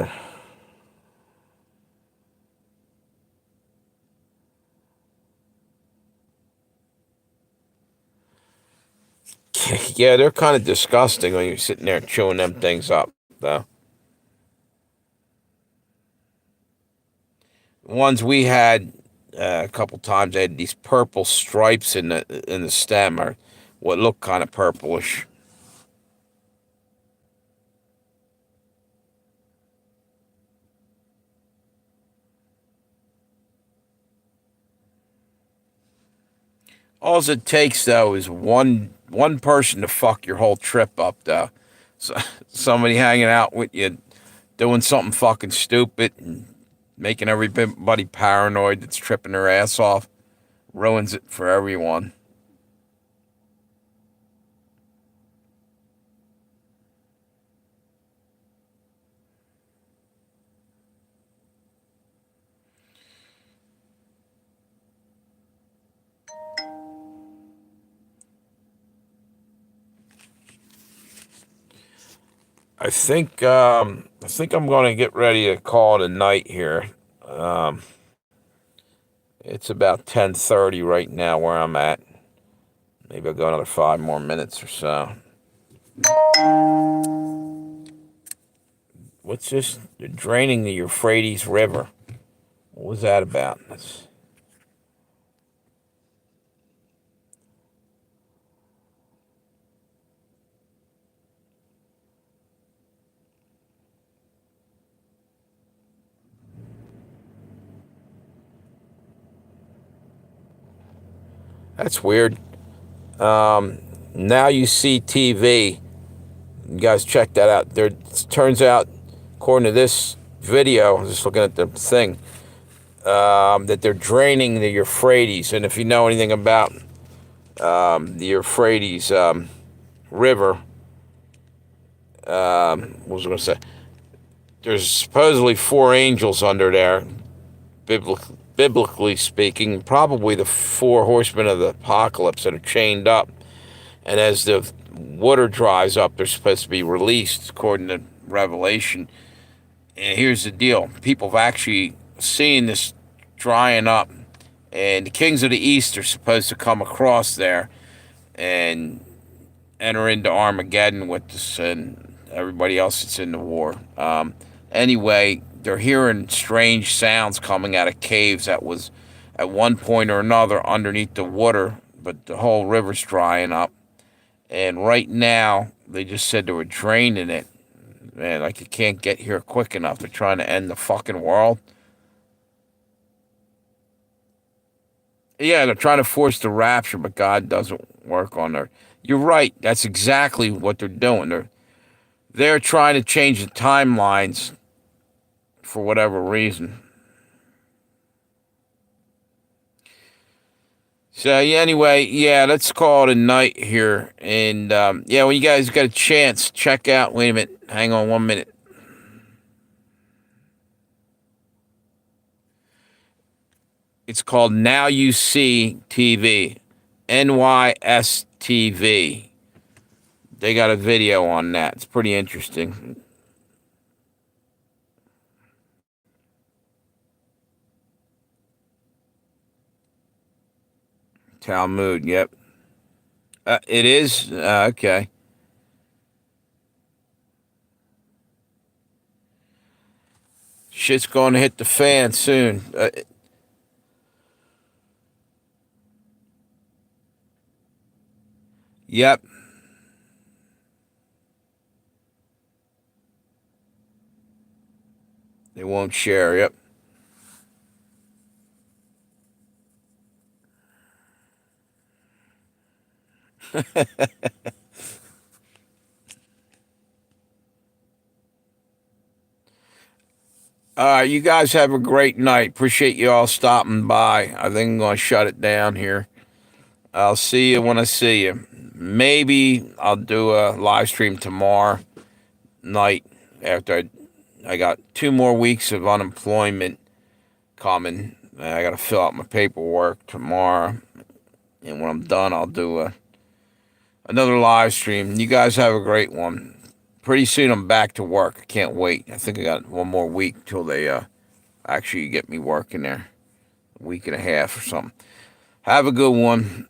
Yeah, they're kind of disgusting when you're sitting there chewing them things up, though. Ones we had a couple times, they had these purple stripes in the stem, or what looked kind of purplish. All it takes though is one person to fuck your whole trip up, though. So, somebody hanging out with you, doing something fucking stupid and making everybody paranoid that's tripping their ass off, ruins it for everyone. I think I'm going to get ready to call it a night here. Um, it's about 10:30 right now where I'm at. Maybe I'll go another 5 more minutes or so. What's this? They're draining the Euphrates River. What was that about? That's weird. Now you see TV. You guys check that out. There, it turns out, according to this video, just looking at the thing, that they're draining the Euphrates. And if you know anything about the Euphrates River, what was I going to say? There's supposedly four angels under there, biblically speaking, probably the four horsemen of the apocalypse that are chained up. And as the water dries up, they're supposed to be released, according to Revelation. And here's the deal. People have actually seen this drying up. And the kings of the east are supposed to come across there and enter into Armageddon with us and everybody else that's in the war. Anyway, they're hearing strange sounds coming out of caves that was at one point or another underneath the water, but the whole river's drying up. And right now, they just said they were draining it. Man, like you can't get here quick enough. They're trying to end the fucking world. Yeah, they're trying to force the rapture, but God doesn't work on their. You're right. That's exactly what they're doing. They're trying to change the timelines for whatever reason. So yeah, anyway, yeah, let's call it a night here. And yeah, when you guys got a chance, check out. Wait a minute, hang on 1 minute. It's called Now You See TV, NYSTV. They got a video on that. It's pretty interesting. Talmud, yep. It is? Okay. Shit's going to hit the fan soon. Yep. They won't share, yep. All right, you guys have a great night. Appreciate you all stopping by. I think I'm going to shut it down here. I'll see you when I see you. Maybe I'll do a live stream tomorrow night after I got 2 more weeks of unemployment coming. I got to fill out my paperwork tomorrow. And when I'm done, I'll do another live stream. You guys have a great one. Pretty soon I'm back to work. I can't wait. I think I got 1 more week till they actually get me working there. A week and a half or something. Have a good one.